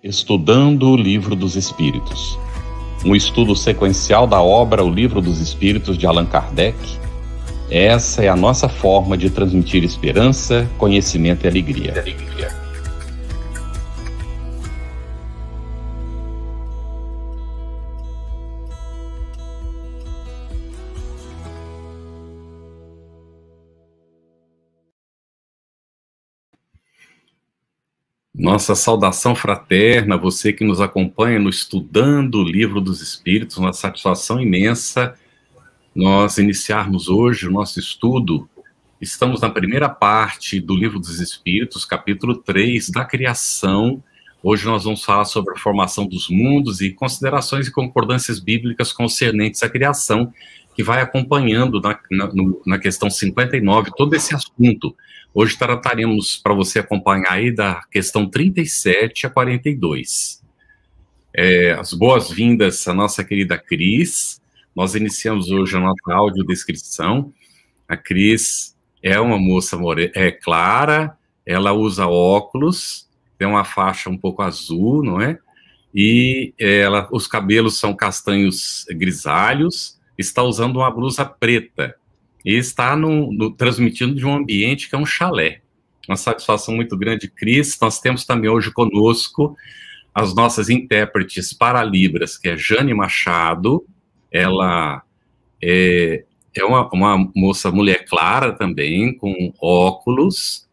Estudando o Livro dos Espíritos. Um estudo sequencial da obra O Livro dos Espíritos de Allan Kardec. Essa é a nossa forma de transmitir esperança, conhecimento e alegria. Nossa saudação fraterna, você que nos acompanha no Estudando o Livro dos Espíritos, uma satisfação imensa nós iniciarmos hoje o nosso estudo. Estamos na primeira parte do Livro dos Espíritos, capítulo 3, da criação. Hoje nós vamos falar sobre a formação dos mundos e considerações e concordâncias bíblicas concernentes à criação, que vai acompanhando na questão 59 todo esse assunto. Hoje trataremos para você acompanhar aí da questão 37 a 42. As boas-vindas à nossa querida Cris. Nós iniciamos hoje a nossa audiodescrição. A Cris é uma moça clara, ela usa óculos, tem uma faixa um pouco azul, não é? E os cabelos são castanhos grisalhos, está usando uma blusa preta. E está transmitindo de um ambiente que é um chalé. Uma satisfação muito grande, Cris. Nós temos também hoje conosco as nossas intérpretes para Libras, que é Jane Machado. Ela é uma mulher clara também, com óculos,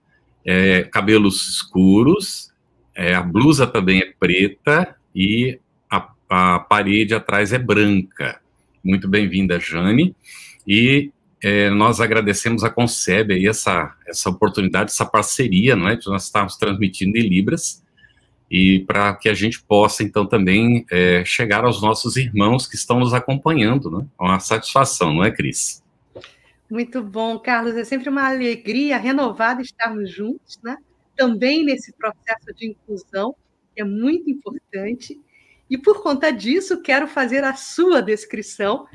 cabelos escuros, a blusa também é preta e a parede atrás é branca. Muito bem-vinda, Jane. E nós agradecemos a Concebe aí essa oportunidade, essa parceria, não é? De nós estarmos transmitindo em Libras, e para que a gente possa, então, também chegar aos nossos irmãos que estão nos acompanhando, né? É uma satisfação, não é, Cris? Muito bom, Carlos. É sempre uma alegria renovada estarmos juntos, né? Também nesse processo de inclusão, que é muito importante. E, por conta disso, quero fazer a sua descrição.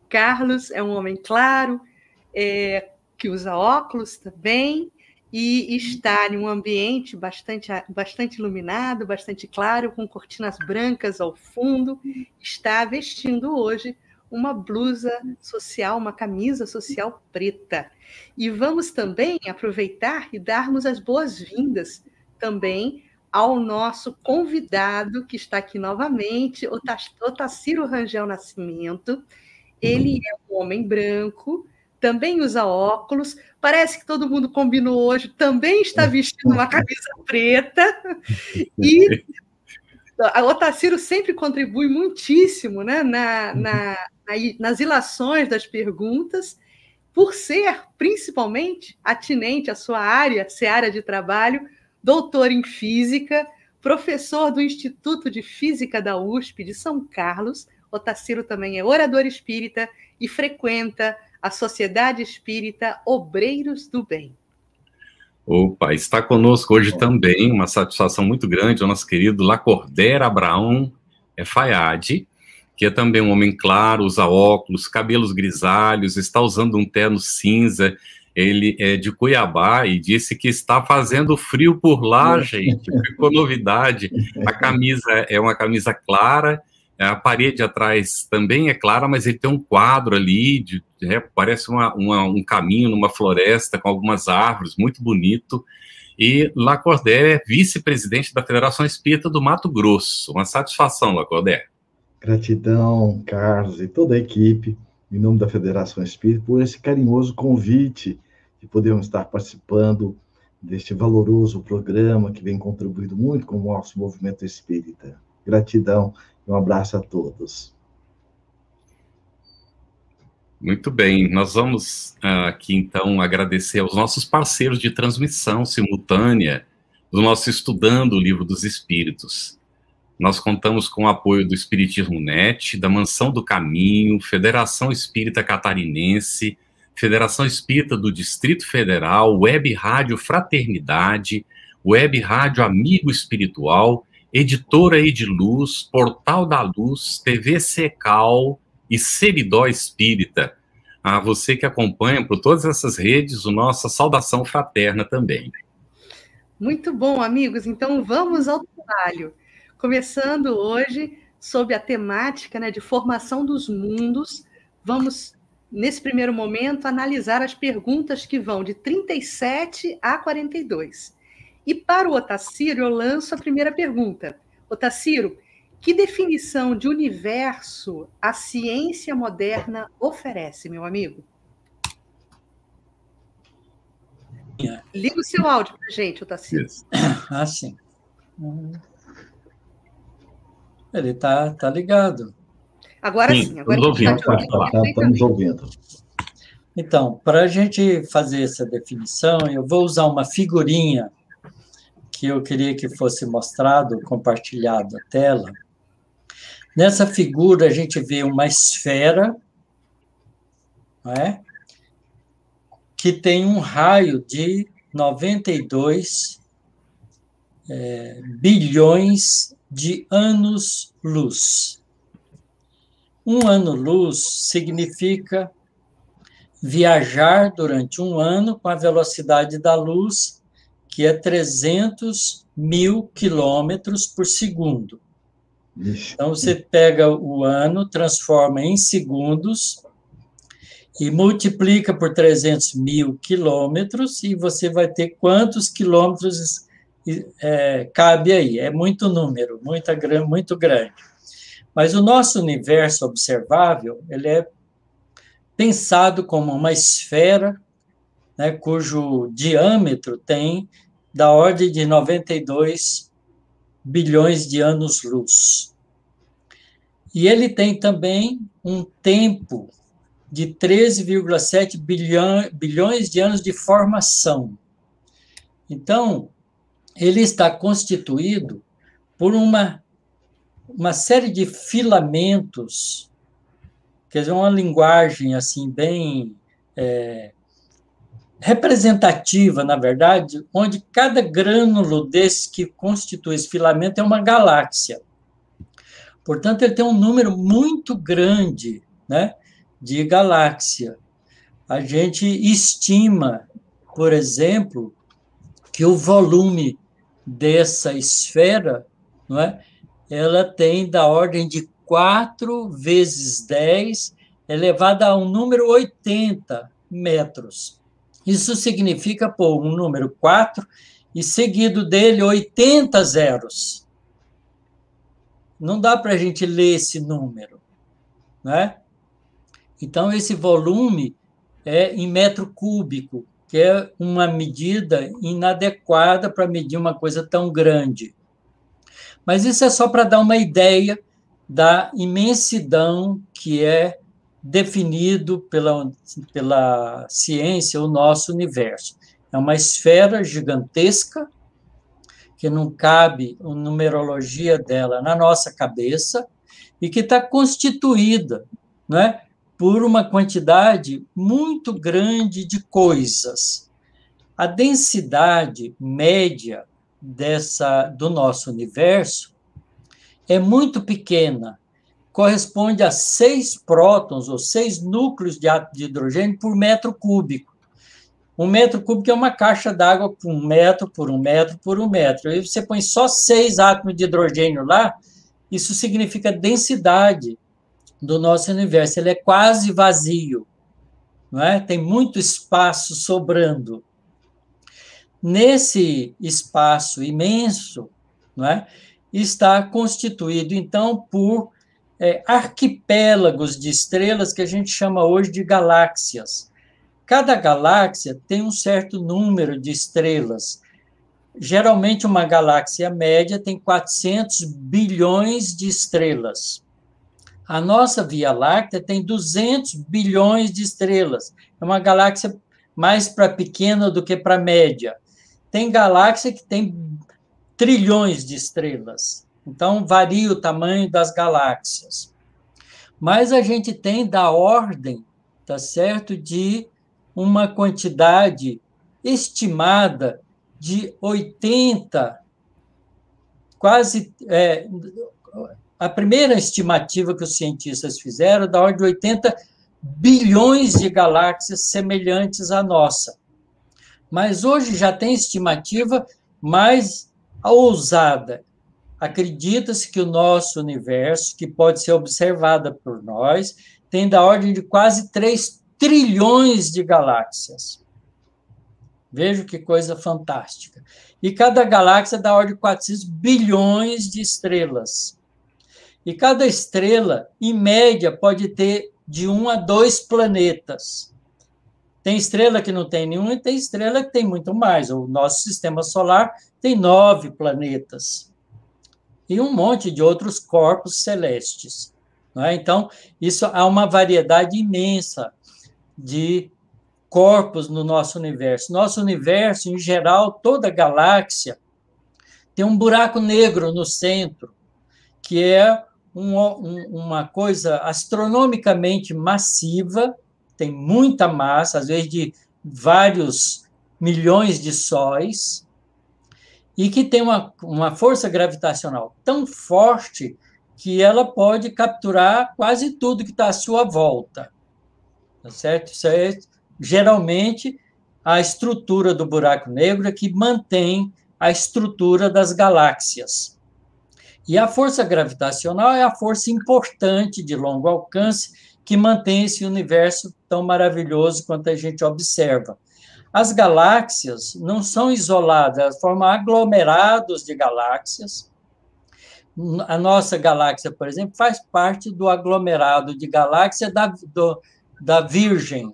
Carlos é um homem claro, que usa óculos também, e está em um ambiente bastante iluminado, bastante claro, com cortinas brancas ao fundo. Está vestindo hoje uma blusa social, uma camisa social preta. E vamos também aproveitar e darmos as boas-vindas também ao nosso convidado, que está aqui novamente, Otacílio Rangel Nascimento. Ele é um homem branco, também usa óculos, parece que todo mundo combinou hoje, também está vestindo uma camisa preta, e o Otacílio sempre contribui muitíssimo, né, nas ilações das perguntas, por ser, principalmente, atinente à sua seara de trabalho, doutor em Física, professor do Instituto de Física da USP de São Carlos. Otacílio também é orador espírita e frequenta a Sociedade Espírita Obreiros do Bem. Opa, está conosco hoje também, uma satisfação muito grande, o nosso querido Lacordaire Abraão Fayad, que é também um homem claro, usa óculos, cabelos grisalhos, está usando um terno cinza. Ele é de Cuiabá e disse que está fazendo frio por lá, gente. Ficou novidade. A camisa é uma camisa clara, a parede atrás também é clara, mas ele tem um quadro ali, parece um caminho numa floresta com algumas árvores, muito bonito. E Lacordaire é vice-presidente da Federação Espírita do Mato Grosso. Uma satisfação, Lacordaire. Gratidão, Carlos, e toda a equipe, em nome da Federação Espírita, por esse carinhoso convite de podermos estar participando deste valoroso programa que vem contribuindo muito com o nosso movimento espírita. Gratidão e um abraço a todos. Muito bem, nós vamos aqui então agradecer aos nossos parceiros de transmissão simultânea do nosso Estudando o Livro dos Espíritos. Nós contamos com o apoio do Espiritismo Net, da Mansão do Caminho, Federação Espírita Catarinense, Federação Espírita do Distrito Federal, Web Rádio Fraternidade, Web Rádio Amigo Espiritual, Editora Ediluz, Portal da Luz, TV Secal e Seridó Espírita. A você que acompanha por todas essas redes, a nossa saudação fraterna também. Muito bom, amigos. Então, vamos ao trabalho. Começando hoje sob a temática, né, de formação dos mundos, vamos, nesse primeiro momento, analisar as perguntas que vão de 37 a 42. E para o Otacílio, eu lanço a primeira pergunta. Otacílio, que definição de universo a ciência moderna oferece, meu amigo? Liga o seu áudio para a gente, Otacílio. Ah, sim. Ele tá ligado. Agora sim, agora a gente está te ouvindo. Estamos ouvindo. Então, para a gente fazer essa definição, eu vou usar uma figurinha que eu queria que fosse mostrado, compartilhado a tela. Nessa figura, a gente vê uma esfera, não é? Que tem um raio de 92 bilhões de anos-luz. Um ano-luz significa viajar durante um ano com a velocidade da luz, que é 300 mil quilômetros por segundo. Então, você pega o ano, transforma em segundos e multiplica por 300 mil quilômetros e você vai ter quantos quilômetros cabe aí. É muito número, muito grande. Mas o nosso universo observável, ele é pensado como uma esfera, né, cujo diâmetro tem da ordem de 92 bilhões de anos-luz. E ele tem também um tempo de 13,7 bilhões de anos de formação. Então, ele está constituído por uma série de filamentos, quer dizer, uma linguagem assim bem representativa, na verdade, onde cada grânulo desse que constitui esse filamento é uma galáxia. Portanto, ele tem um número muito grande, né, de galáxia. A gente estima, por exemplo, que o volume dessa esfera, não é, ela tem da ordem de 4 vezes 10 elevado a um número 80 metros. Isso significa, pô, um número 4 e seguido dele 80 zeros. Não dá para a gente ler esse número, né? Então, esse volume é em metro cúbico, que é uma medida inadequada para medir uma coisa tão grande. Mas isso é só para dar uma ideia da imensidão que é definido pela ciência o nosso universo. É uma esfera gigantesca que não cabe a numerologia dela na nossa cabeça e que está constituída, né, por uma quantidade muito grande de coisas. A densidade média do nosso universo é muito pequena, corresponde a 6 prótons ou 6 núcleos de átomo de hidrogênio por metro cúbico. Um metro cúbico é uma caixa d'água por 1 metro, por 1 metro, por 1 metro. Aí você põe só 6 átomos de hidrogênio lá, isso significa densidade do nosso universo. Ele é quase vazio, não é? Tem muito espaço sobrando. Nesse espaço imenso, não é, está constituído, então, por arquipélagos de estrelas que a gente chama hoje de galáxias. Cada galáxia tem um certo número de estrelas. Geralmente, uma galáxia média tem 400 bilhões de estrelas. A nossa Via Láctea tem 200 bilhões de estrelas. É uma galáxia mais para pequena do que para média. Tem galáxia que tem trilhões de estrelas. Então, varia o tamanho das galáxias. Mas a gente tem da ordem, tá certo, de uma quantidade estimada de 80, quase... a primeira estimativa que os cientistas fizeram da ordem de 80 bilhões de galáxias semelhantes à nossa. Mas hoje já tem estimativa mais ousada. acredita-se que o nosso universo, que pode ser observado por nós, tem da ordem de quase 3 trilhões de galáxias. Veja que coisa fantástica. E cada galáxia da ordem de 400 bilhões de estrelas. E cada estrela, em média, pode ter de 1 a 2 planetas. Tem estrela que não tem nenhum e tem estrela que tem muito mais. O nosso sistema solar tem 9 planetas. E um monte de outros corpos celestes. Não é? Então, isso há uma variedade imensa de corpos no nosso universo. Nosso universo, em geral, toda galáxia tem um buraco negro no centro, que é uma coisa astronomicamente massiva, tem muita massa, às vezes de vários milhões de sóis, e que tem uma força gravitacional tão forte que ela pode capturar quase tudo que está à sua volta. Tá certo? Isso é, geralmente, a estrutura do buraco negro é que mantém a estrutura das galáxias. E a força gravitacional é a força importante de longo alcance que mantém esse universo tão maravilhoso quanto a gente observa. As galáxias não são isoladas, elas formam aglomerados de galáxias. A nossa galáxia, por exemplo, faz parte do aglomerado de galáxias da Virgem,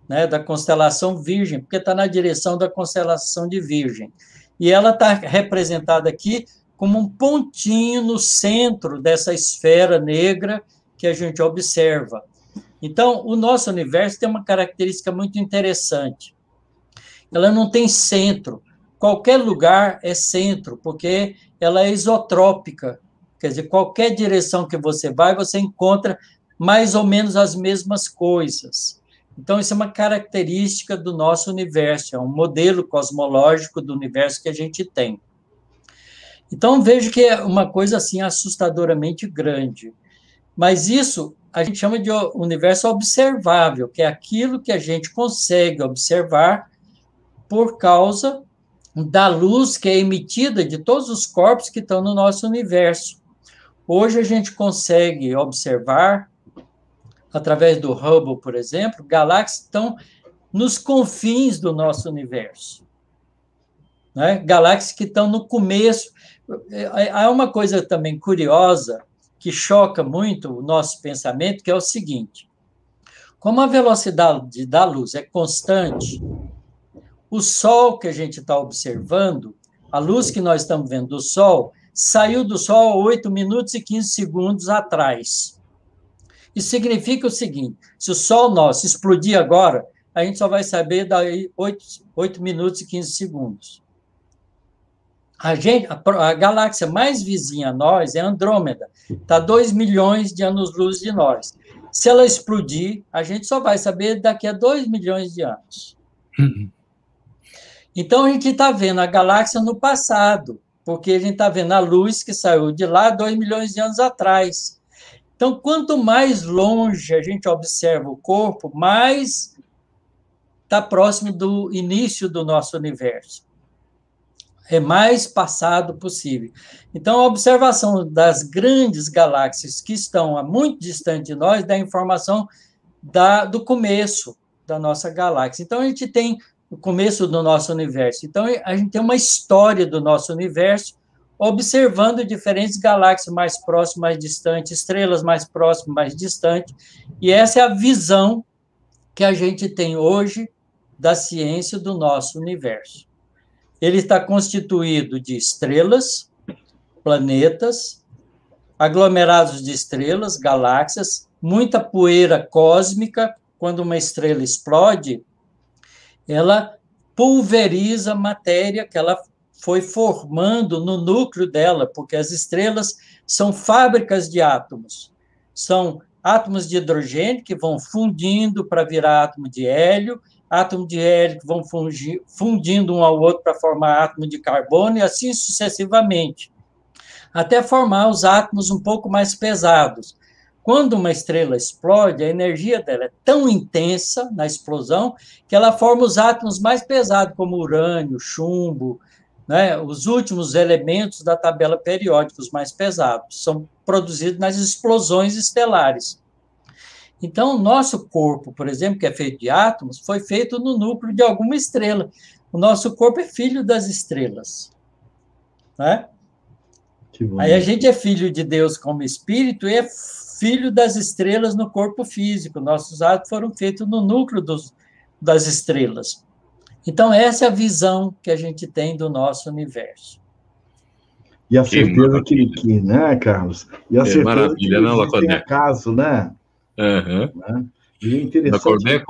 né, da constelação Virgem, porque está na direção da constelação de Virgem. E ela está representada aqui como um pontinho no centro dessa esfera negra que a gente observa. Então, o nosso universo tem uma característica muito interessante. Ela não tem centro. Qualquer lugar é centro, porque ela é isotrópica. Quer dizer, qualquer direção que você vai, você encontra mais ou menos as mesmas coisas. Então, isso é uma característica do nosso universo, é um modelo cosmológico do universo que a gente tem. Então, vejo que é uma coisa assim assustadoramente grande. Mas isso a gente chama de universo observável, que é aquilo que a gente consegue observar por causa da luz que é emitida de todos os corpos que estão no nosso universo. Hoje a gente consegue observar, através do Hubble, por exemplo, galáxias que estão nos confins do nosso universo. Né? Galáxias que estão no começo. Há uma coisa também curiosa, que choca muito o nosso pensamento, que é o seguinte: como a velocidade da luz é constante, o Sol que a gente está observando, a luz que nós estamos vendo do Sol, saiu do Sol há 8 minutos e 15 segundos atrás. Isso significa o seguinte: se o Sol nosso explodir agora, a gente só vai saber daí 8 minutos e 15 segundos. A galáxia mais vizinha a nós é Andrômeda, está a 2 milhões de anos-luz de nós. Se ela explodir, a gente só vai saber daqui a 2 milhões de anos. Então, a gente está vendo a galáxia no passado, porque a gente está vendo a luz que saiu de lá 2 milhões de anos atrás. Então, quanto mais longe a gente observa o corpo, mais está próximo do início do nosso universo. É mais passado possível. Então, a observação das grandes galáxias que estão muito distante de nós dá informação do começo da nossa galáxia. Então, a gente tem o começo do nosso universo. Então, a gente tem uma história do nosso universo, observando diferentes galáxias mais próximas, mais distantes, estrelas mais próximas, mais distantes. E essa é a visão que a gente tem hoje da ciência do nosso universo. Ele está constituído de estrelas, planetas, aglomerados de estrelas, galáxias, muita poeira cósmica. Quando uma estrela explode, ela pulveriza a matéria que ela foi formando no núcleo dela, porque as estrelas são fábricas de átomos. São átomos de hidrogênio que vão fundindo para virar átomo de hélio que vão fundindo um ao outro para formar átomo de carbono, e assim sucessivamente, até formar os átomos um pouco mais pesados. Quando uma estrela explode, a energia dela é tão intensa na explosão que ela forma os átomos mais pesados, como urânio, chumbo, né, os últimos elementos da tabela periódica, os mais pesados, são produzidos nas explosões estelares. Então, o nosso corpo, por exemplo, que é feito de átomos, foi feito no núcleo de alguma estrela. O nosso corpo é filho das estrelas. Né? Aí a gente é filho de Deus como espírito e é filho das estrelas no corpo físico. Nossos atos foram feitos no núcleo das estrelas. Então, essa é a visão que a gente tem do nosso universo. E a certeza que, né, Carlos? E a certeza maravilha, que não, Lacordaire? acaso, né? Uhum. Né? E é interessante. Lacordaire,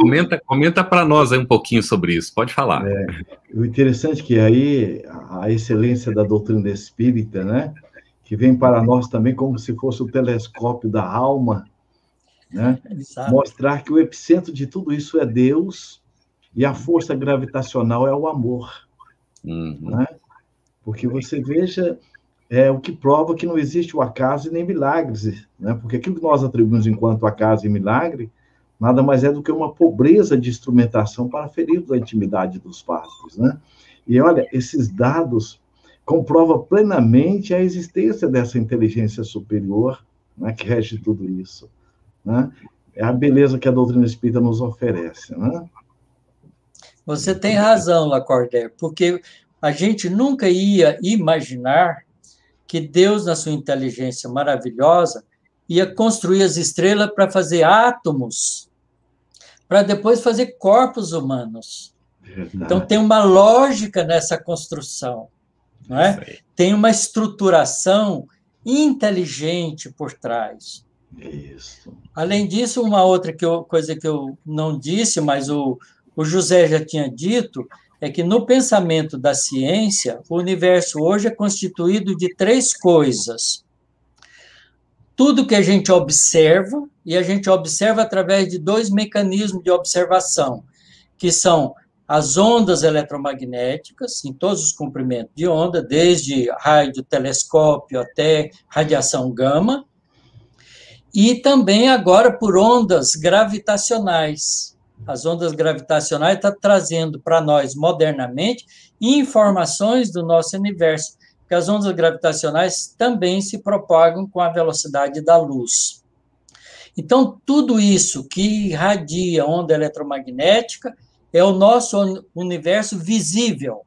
comenta para nós aí um pouquinho sobre isso. Pode falar. O interessante é que aí a excelência da doutrina espírita, né? Que vem para nós também como se fosse o telescópio da alma, né? Mostrar que o epicentro de tudo isso é Deus e a força gravitacional é o amor. Né? Porque você veja, o que prova que não existe o acaso e nem milagres, né? Porque aquilo que nós atribuímos enquanto acaso e milagre, nada mais é do que uma pobreza de instrumentação para ferir a intimidade dos padres, né? E olha, esses dados comprovam plenamente a existência dessa inteligência superior, né, que rege tudo isso, né? É a beleza que a doutrina espírita nos oferece, né? Você tem razão, Lacordaire, porque a gente nunca ia imaginar que Deus, na sua inteligência maravilhosa, ia construir as estrelas para fazer átomos, para depois fazer corpos humanos. Verdade. Então, tem uma lógica nessa construção, não é? Tem uma estruturação inteligente por trás. Isso. Além disso, uma outra coisa que eu não disse, mas o José já tinha dito, é que no pensamento da ciência, o universo hoje é constituído de 3 coisas. Tudo que a gente observa, e a gente observa através de 2 mecanismos de observação, que são as ondas eletromagnéticas, em todos os comprimentos de onda, desde radiotelescópio até radiação gama, e também agora por ondas gravitacionais. As ondas gravitacionais estão trazendo para nós, modernamente, informações do nosso universo, porque as ondas gravitacionais também se propagam com a velocidade da luz. Então, tudo isso que irradia onda eletromagnética é o nosso universo visível.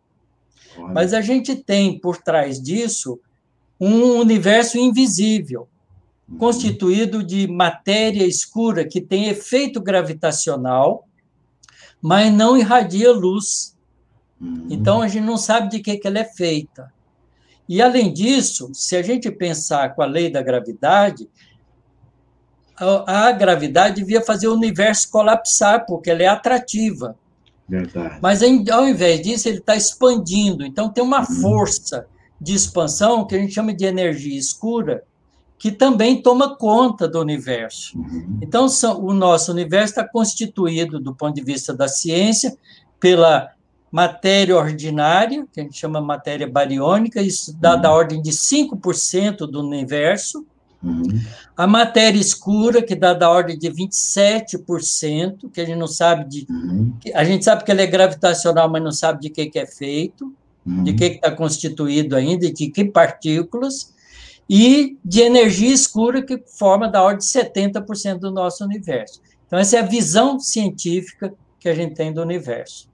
Mas a gente tem, por trás disso, um universo invisível, constituído de matéria escura que tem efeito gravitacional, mas não irradia luz. Então, a gente não sabe de que ela é feita. E, além disso, se a gente pensar com a lei da gravidade, a gravidade devia fazer o universo colapsar, porque ela é atrativa. Verdade. Mas, ao invés disso, ele está expandindo. Então, tem uma força de expansão que a gente chama de energia escura, que também toma conta do universo. Então, o nosso universo está constituído, do ponto de vista da ciência, pela matéria ordinária, que a gente chama matéria bariônica, isso dá da ordem de 5% do universo. A matéria escura, que dá da ordem de 27%, que a gente não sabe a gente sabe que ela é gravitacional, mas não sabe de que é feito, de que está constituído ainda, de que partículas, e de energia escura, que forma da ordem de 70% do nosso universo. Então, essa é a visão científica que a gente tem do universo.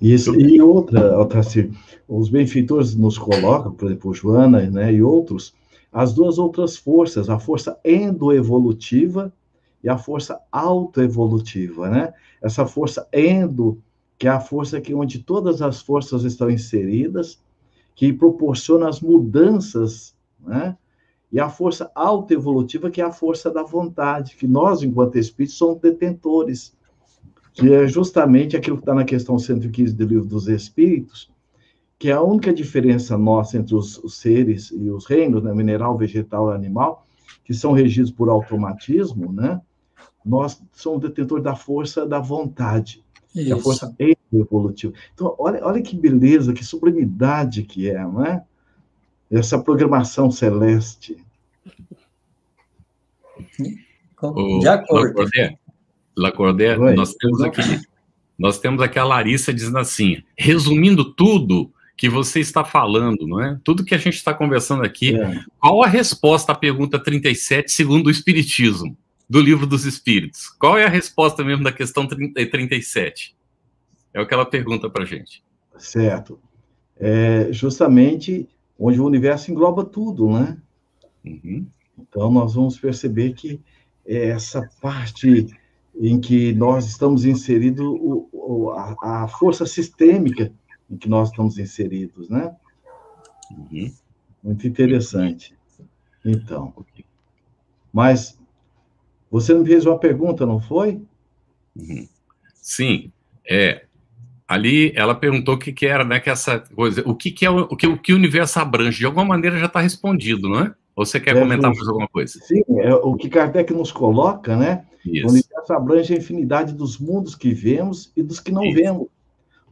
Isso, e outra, os benfeitores nos colocam, por exemplo, Joana, né, e outros, as 2 outras forças, a força endoevolutiva e a força autoevolutiva, né? Essa força endo, que é a força onde todas as forças estão inseridas, que proporciona as mudanças, né? E a força autoevolutiva, que é a força da vontade, que nós, enquanto espíritos, somos detentores, que é justamente aquilo que está na questão 115 do Livro dos Espíritos, que é a única diferença nossa entre os seres e os reinos, né, mineral, vegetal e animal, que são regidos por automatismo, né? Nós somos detentores da força da vontade, que é a força evolutiva. Então, olha que beleza, que sublimidade que é, não é? Essa programação celeste. De acordo. Lacordaire, nós temos aqui a Larissa dizendo assim, resumindo tudo, que você está falando, não é? Tudo que a gente está conversando aqui, qual a resposta à pergunta 37, segundo o Espiritismo, do Livro dos Espíritos? Qual é a resposta mesmo da questão 37? É o que ela pergunta para a gente. Certo. É justamente onde o universo engloba tudo, né? Uhum. Então, nós vamos perceber que essa parte em que nós estamos inseridos, a força sistêmica em que nós estamos inseridos, né? Uhum. Muito interessante. Então, mas você me fez uma pergunta, não foi? Uhum. Sim, ali ela perguntou o que era, né, que essa coisa, o que é o que o universo abrange. De alguma maneira já está respondido, não é? Ou você quer comentar mais alguma coisa? Sim, é o que Kardec nos coloca, né? Isso. O universo abrange a infinidade dos mundos que vemos e dos que não vemos.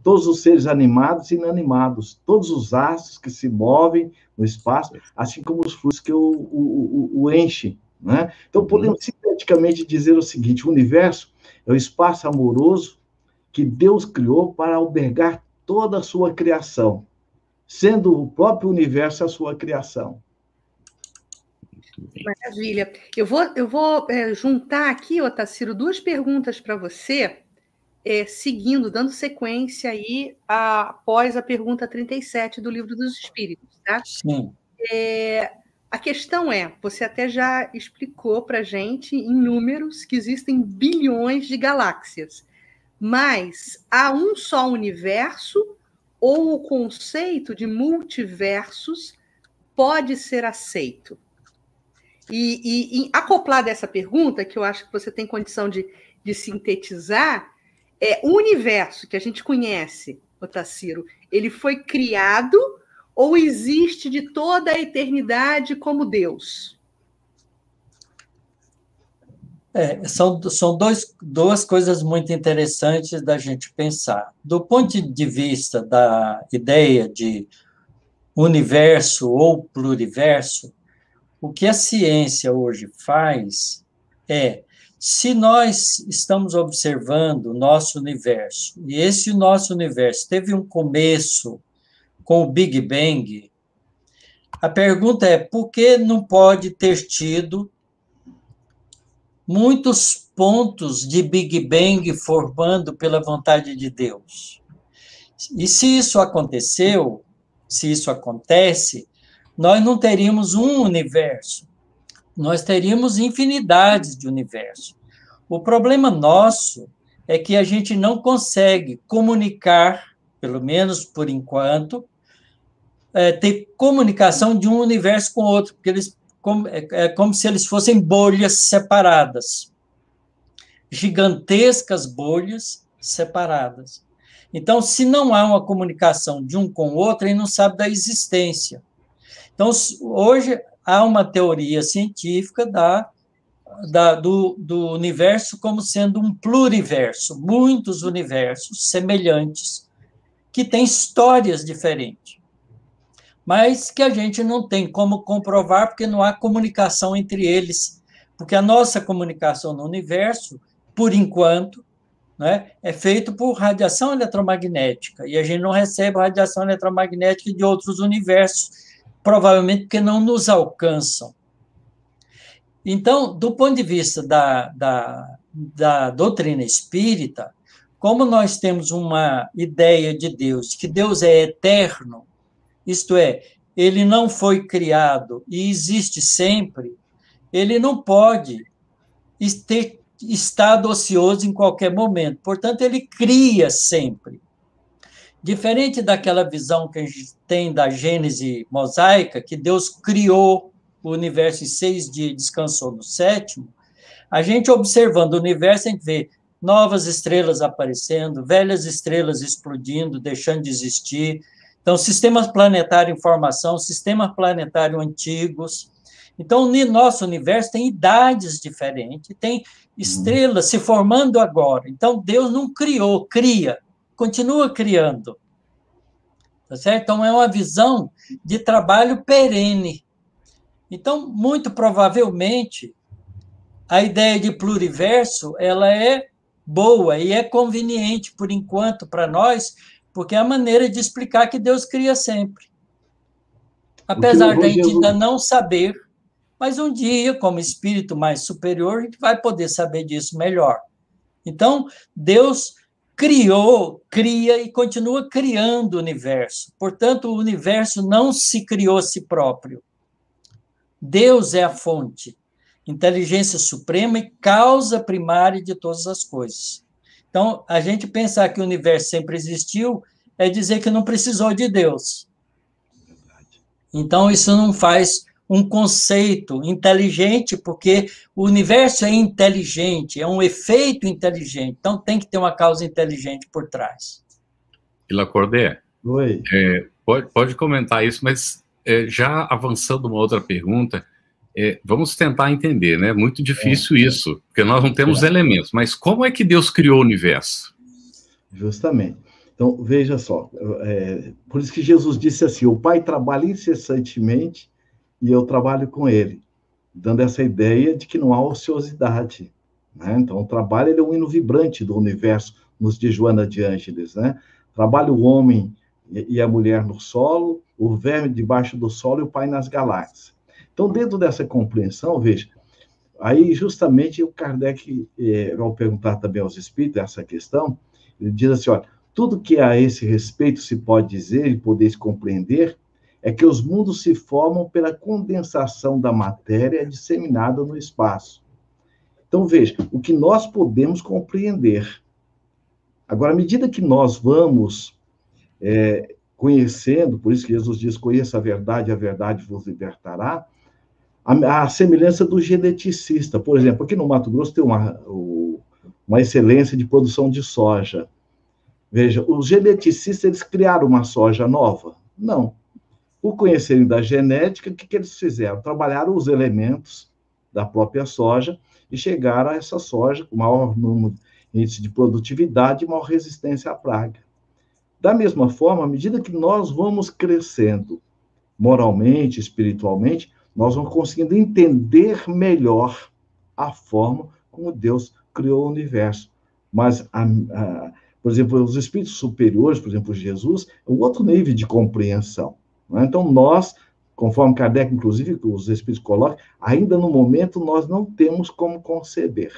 Todos os seres animados e inanimados, todos os astros que se movem no espaço, assim como os fluidos que o enchem, né? Então, podemos sinteticamente dizer o seguinte: o universo é o espaço amoroso que Deus criou para albergar toda a sua criação, sendo o próprio universo a sua criação. Maravilha. Eu vou juntar aqui, Otacílio, duas perguntas para você, seguindo, dando sequência aí após a pergunta 37 do Livro dos Espíritos, tá? Sim. A questão você até já explicou para a gente em números que existem bilhões de galáxias, mas há um só universo ou o conceito de multiversos pode ser aceito? E acoplado a essa pergunta, que eu acho que você tem condição de sintetizar, o universo que a gente conhece, Otacílio, ele foi criado ou existe de toda a eternidade como Deus? São duas coisas muito interessantes da gente pensar. Do ponto de vista da ideia de universo ou pluriverso, o que a ciência hoje faz se nós estamos observando o nosso universo, e esse nosso universo teve um começo com o Big Bang, a pergunta é: por que não pode ter tido muitos pontos de Big Bang formando pela vontade de Deus? E se isso aconteceu, se isso acontece, nós não teríamos um universo, nós teríamos infinidades de universos. O problema nosso é que a gente não consegue comunicar, pelo menos por enquanto, ter comunicação de um universo com o outro, porque é como se eles fossem bolhas separadas, gigantescas bolhas separadas. Então, se não há uma comunicação de um com o outro, ele não sabe da existência. Então, hoje há uma teoria científica do universo como sendo um pluriverso, muitos universos semelhantes, que têm histórias diferentes, mas que a gente não tem como comprovar porque não há comunicação entre eles, porque a nossa comunicação no universo, por enquanto, né, é feita por radiação eletromagnética, e a gente não recebe radiação eletromagnética de outros universos, provavelmente porque não nos alcançam. Então, do ponto de vista da doutrina espírita, como nós temos uma ideia de Deus, que Deus é eterno, isto é, ele não foi criado e existe sempre, ele não pode ter estado ocioso em qualquer momento. Portanto, ele cria sempre. Diferente daquela visão que a gente tem da Gênese mosaica, que Deus criou o universo em 6 dias e descansou no 7º, a gente observando o universo, a gente vê novas estrelas aparecendo, velhas estrelas explodindo, deixando de existir. Então, sistemas planetários em formação, sistemas planetários antigos. Então, o nosso universo tem idades diferentes, tem estrelas se formando agora. Então, Deus não criou, cria, continua criando. Tá certo? Então, é uma visão de trabalho perene. Então, muito provavelmente, a ideia de pluriverso ela é boa e é conveniente, por enquanto, para nós, porque é a maneira de explicar que Deus cria sempre. Apesar da gente ainda não saber, mas um dia, como espírito mais superior, a gente vai poder saber disso melhor. Então, Deus criou, cria e continua criando o universo. Portanto, o universo não se criou a si próprio. Deus é a fonte, inteligência suprema e causa primária de todas as coisas. Então, a gente pensar que o universo sempre existiu é dizer que não precisou de Deus. Então, isso não faz um conceito inteligente, porque o universo é inteligente, é um efeito inteligente, então tem que ter uma causa inteligente por trás. E Lacordaire, Oi. Pode comentar isso, mas já avançando uma outra pergunta, vamos tentar entender, né? Muito difícil isso, porque nós não temos elementos, mas como é que Deus criou o universo? Justamente. Então, veja só, por isso que Jesus disse assim, o Pai trabalha incessantemente e eu trabalho com ele, dando essa ideia de que não há ociosidade, né? Então, o trabalho ele é um hino vibrante do universo, nos diz Joana de Ângeles, né? Trabalha o homem e a mulher no solo, o verme debaixo do solo e o Pai nas galáxias. Então, dentro dessa compreensão, veja, aí justamente o Kardec, ao perguntar também aos espíritos essa questão, ele diz assim, olha, tudo que a esse respeito se pode dizer e poder se compreender é que os mundos se formam pela condensação da matéria disseminada no espaço. Então, veja, o que nós podemos compreender. Agora, à medida que nós vamos conhecendo, por isso que Jesus diz, conheça a verdade vos libertará, a semelhança do geneticista. Por exemplo, aqui no Mato Grosso tem uma excelência de produção de soja. Veja, os geneticistas, eles criaram uma soja nova? Não. Por conhecerem da genética, o que eles fizeram? Trabalharam os elementos da própria soja e chegaram a essa soja com maior número, índice de produtividade e maior resistência à praga. Da mesma forma, à medida que nós vamos crescendo moralmente, espiritualmente, nós vamos conseguindo entender melhor a forma como Deus criou o universo. Mas, por exemplo, os espíritos superiores, por exemplo, Jesus, é um outro nível de compreensão. Né? Então, nós, conforme Kardec, inclusive, os espíritos colocam, ainda no momento nós não temos como conceber.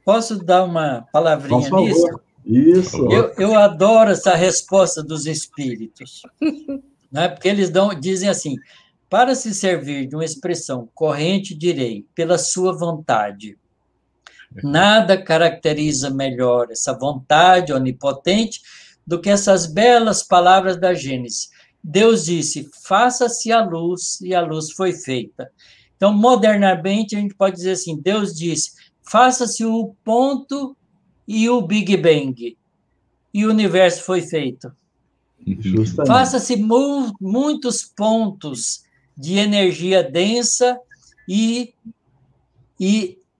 Posso dar uma palavrinha nisso? Isso. Eu adoro essa resposta dos espíritos, né? Porque eles dizem assim, para se servir de uma expressão corrente, direi, pela sua vontade. Nada caracteriza melhor essa vontade onipotente do que essas belas palavras da Gênesis. Deus disse, faça-se a luz, e a luz foi feita. Então, modernamente, a gente pode dizer assim, Deus disse, faça-se o ponto e o Big Bang, e o universo foi feito. Faça-se muitos pontos de energia densa e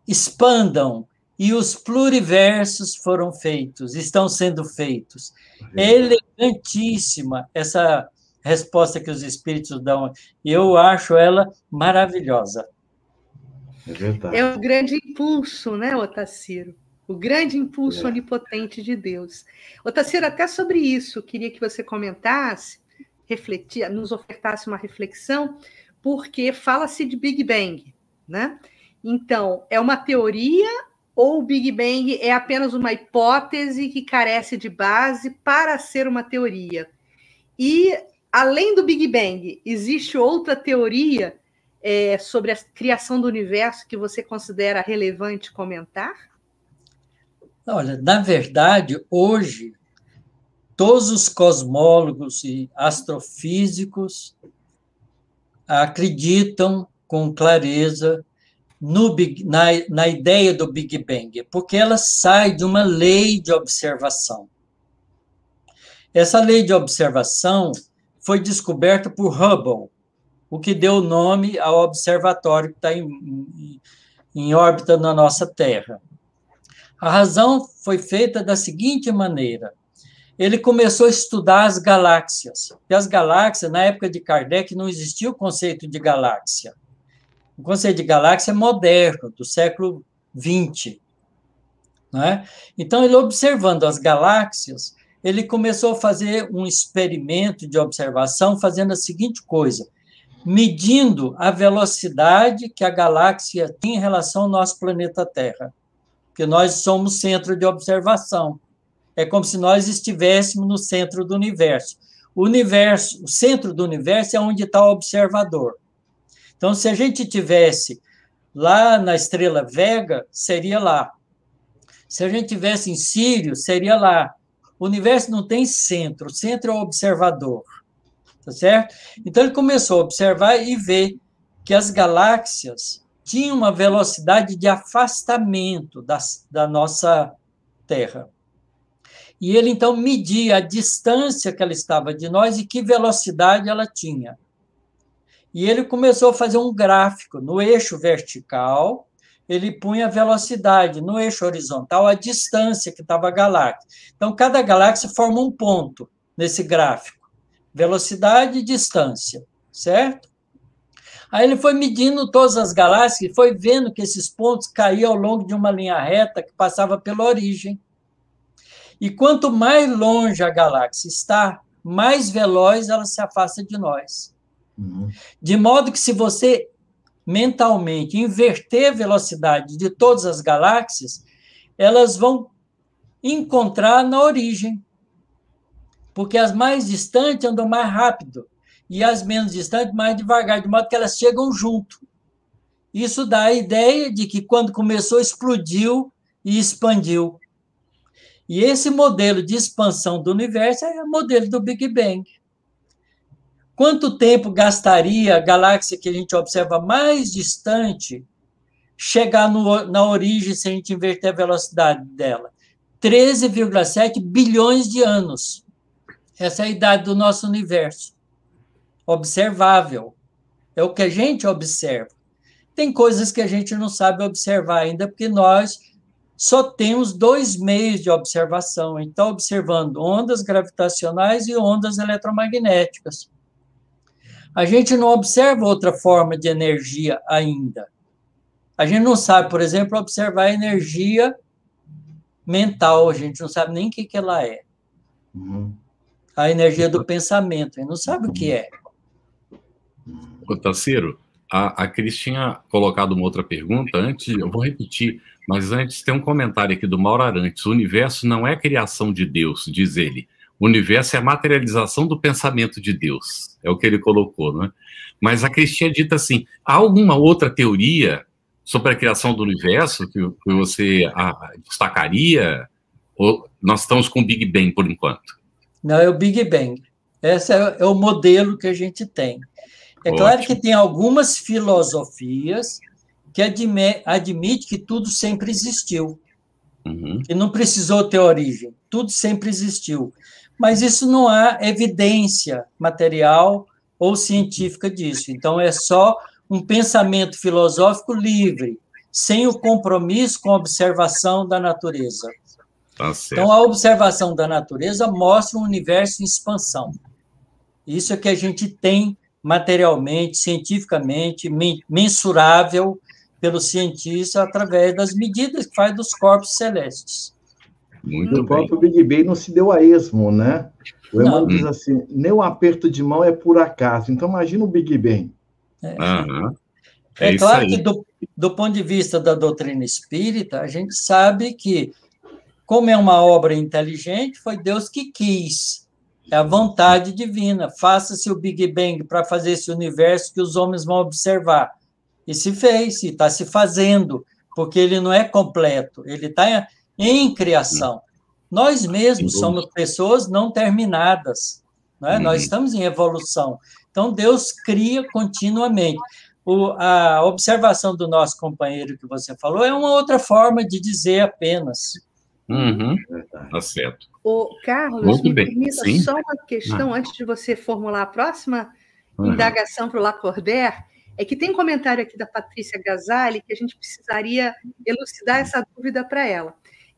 expandam, e os pluriversos foram feitos, estão sendo feitos. É elegantíssima essa resposta que os espíritos dão, e eu acho ela maravilhosa. É verdade. É o grande impulso, né, Otacílio? O grande impulso onipotente de Deus. Otacílio, até sobre isso, queria que você comentasse, nos ofertasse uma reflexão, porque fala-se de Big Bang, né? Então, é uma teoria ou o Big Bang é apenas uma hipótese que carece de base para ser uma teoria? E, além do Big Bang, existe outra teoria sobre a criação do universo que você considera relevante comentar? Olha, na verdade, hoje, todos os cosmólogos e astrofísicos acreditam com clareza na ideia do Big Bang, porque ela sai de uma lei de observação. Essa lei de observação foi descoberta por Hubble, o que deu nome ao observatório que está em órbita na nossa Terra. A razão foi feita da seguinte maneira. Ele começou a estudar as galáxias. E as galáxias, na época de Kardec, não existia o conceito de galáxia. O conceito de galáxia é moderno, do século XX. Né? Então, ele observando as galáxias, ele começou a fazer um experimento de observação, fazendo a seguinte coisa: medindo a velocidade que a galáxia tem em relação ao nosso planeta Terra, porque nós somos centro de observação. É como se nós estivéssemos no centro do universo. O centro do universo é onde está o observador. Então, se a gente tivesse lá na estrela Vega, seria lá. Se a gente tivesse em Sírio, seria lá. O universo não tem centro, o centro é o observador. Tá certo? Então, ele começou a observar e ver que as galáxias tinham uma velocidade de afastamento da nossa Terra. E ele, então, media a distância que ela estava de nós e que velocidade ela tinha. E ele começou a fazer um gráfico. No eixo vertical, ele punha a velocidade. No eixo horizontal, a distância que estava a galáxia. Então, cada galáxia forma um ponto nesse gráfico. Velocidade e distância, certo? Aí ele foi medindo todas as galáxias e foi vendo que esses pontos caíam ao longo de uma linha reta que passava pela origem. E quanto mais longe a galáxia está, mais veloz ela se afasta de nós. Uhum. De modo que, se você mentalmente inverter a velocidade de todas as galáxias, elas vão encontrar na origem. Porque as mais distantes andam mais rápido e as menos distantes mais devagar, de modo que elas chegam junto. Isso dá a ideia de que, quando começou, explodiu e expandiu. E esse modelo de expansão do universo é o modelo do Big Bang. Quanto tempo gastaria a galáxia que a gente observa mais distante chegar na origem se a gente inverter a velocidade dela? 13,7 bilhões de anos. Essa é a idade do nosso universo. Observável. É o que a gente observa. Tem coisas que a gente não sabe observar ainda, porque nós só temos 2 meios de observação. A gente está observando ondas gravitacionais e ondas eletromagnéticas. A gente não observa outra forma de energia ainda. A gente não sabe, por exemplo, observar a energia mental. A gente não sabe nem o que ela é. Uhum. A energia do pensamento. A gente não sabe o que é. Ô, Tarsiro, a Cris tinha colocado uma outra pergunta antes, eu vou repetir, mas antes tem um comentário aqui do Mauro Arantes. O universo não é criação de Deus, diz ele. O universo é a materialização do pensamento de Deus. É o que ele colocou, não é? Mas a Cris tinha dito assim, há alguma outra teoria sobre a criação do universo que você destacaria? Ou nós estamos com o Big Bang por enquanto? Não, é o Big Bang. Esse é o modelo que a gente tem. É claro que tem algumas filosofias que admite que tudo sempre existiu. Uhum. E não precisou ter origem. Tudo sempre existiu. Mas isso não há evidência material ou científica disso. Então, é só um pensamento filosófico livre, sem o compromisso com a observação da natureza. Tá certo. Então, a observação da natureza mostra um universo em expansão. Isso é que a gente tem materialmente, cientificamente, mensurável pelo cientista através das medidas que faz dos corpos celestes. Muito o bem. próprio Big Bang não se deu a esmo, né? O Emmanuel diz assim, nem um aperto de mão é por acaso. Então, imagina o Big Bang. É claro que, do ponto de vista da doutrina espírita, a gente sabe que, como é uma obra inteligente, foi Deus que quis. É a vontade divina. Faça-se o Big Bang para fazer esse universo que os homens vão observar. E se fez, e está se fazendo, porque ele não é completo, ele está em criação. Nós mesmos somos pessoas não terminadas, não é? Nós estamos em evolução. Então, Deus cria continuamente. A observação do nosso companheiro que você falou é uma outra forma de dizer apenas. Tá certo. Ô, Carlos, Muito me bem. permita Sim. só uma questão, antes de você formular a próxima indagação para o Lacordaire, é que tem um comentário aqui da Patrícia Gasali que a gente precisaria elucidar essa dúvida para ela.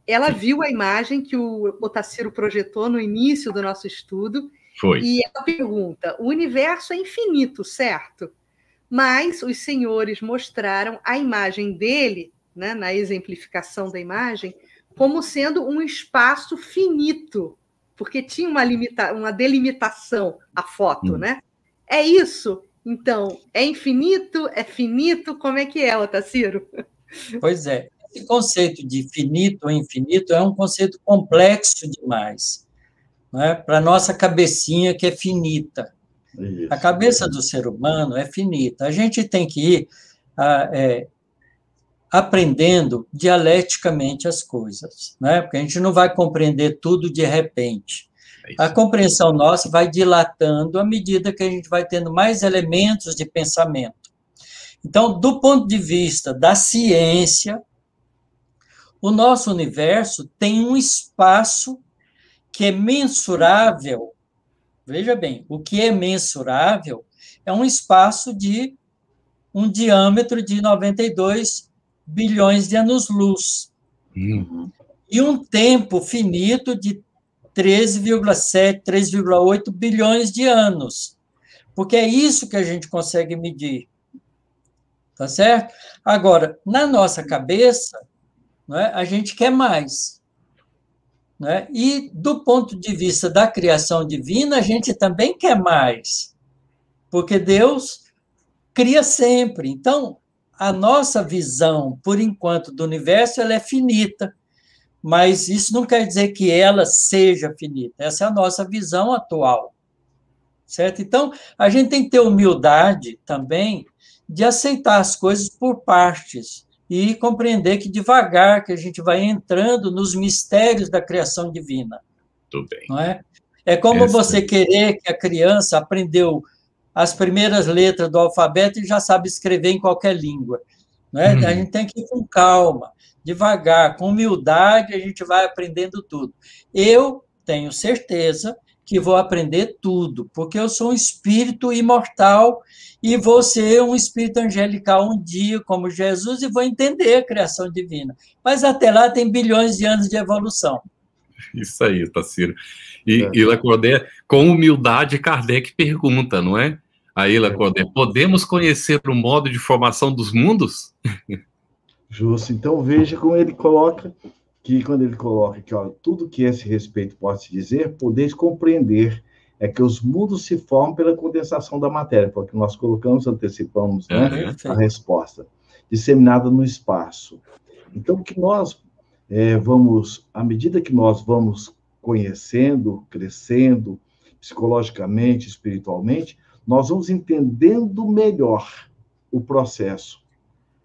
Ela viu a imagem que o Tarsiro projetou no início do nosso estudo. Foi. E ela pergunta, o universo é infinito, certo? Mas os senhores mostraram a imagem dele, né, na exemplificação da imagem, como sendo um espaço finito. porque tinha uma delimitação a foto, né? É isso? Então, é infinito? É finito? Como é que é, Otacílio? Pois é. Esse conceito de finito ou infinito é um conceito complexo demais, né? Para a nossa cabecinha, que é finita. Isso. A cabeça do ser humano é finita. A gente tem que ir aprendendo dialeticamente as coisas, né? Porque a gente não vai compreender tudo de repente. A compreensão nossa vai dilatando à medida que a gente vai tendo mais elementos de pensamento. Então, do ponto de vista da ciência, o nosso universo tem um espaço que é mensurável. Veja bem, o que é mensurável é um espaço de um diâmetro de 92 bilhões de anos-luz. E um tempo finito de 13,7, 3,8 bilhões de anos. Porque é isso que a gente consegue medir. Tá certo? Agora, na nossa cabeça, né, a gente quer mais. Né? E, do ponto de vista da criação divina, a gente também quer mais. Porque Deus cria sempre. Então, a nossa visão, por enquanto, do universo, ela é finita. Mas isso não quer dizer que ela seja finita. Essa é a nossa visão atual. Certo? Então, a gente tem que ter humildade também de aceitar as coisas por partes e compreender que devagar que a gente vai entrando nos mistérios da criação divina. Tudo bem. Não é? É como você querer que a criança aprendeu as primeiras letras do alfabeto e já sabe escrever em qualquer língua. Não é? A gente tem que ir com calma, devagar, com humildade, a gente vai aprendendo tudo. Eu tenho certeza que vou aprender tudo, porque eu sou um espírito imortal e vou ser um espírito angelical um dia, como Jesus, e vou entender a criação divina. Mas até lá tem bilhões de anos de evolução. Isso aí, Otacílio. E Lacordaire, com humildade, Kardec pergunta, não é? Aí, Lacordaire, podemos conhecer o modo de formação dos mundos? Justo. Então, veja como ele coloca, que quando ele coloca que tudo que a esse respeito pode se dizer, podeis compreender, é que os mundos se formam pela condensação da matéria, porque nós colocamos, antecipamos, né, a resposta, disseminada no espaço. Então, o que nós à medida que nós vamos conhecendo, crescendo, psicologicamente, espiritualmente, nós vamos entendendo melhor o processo.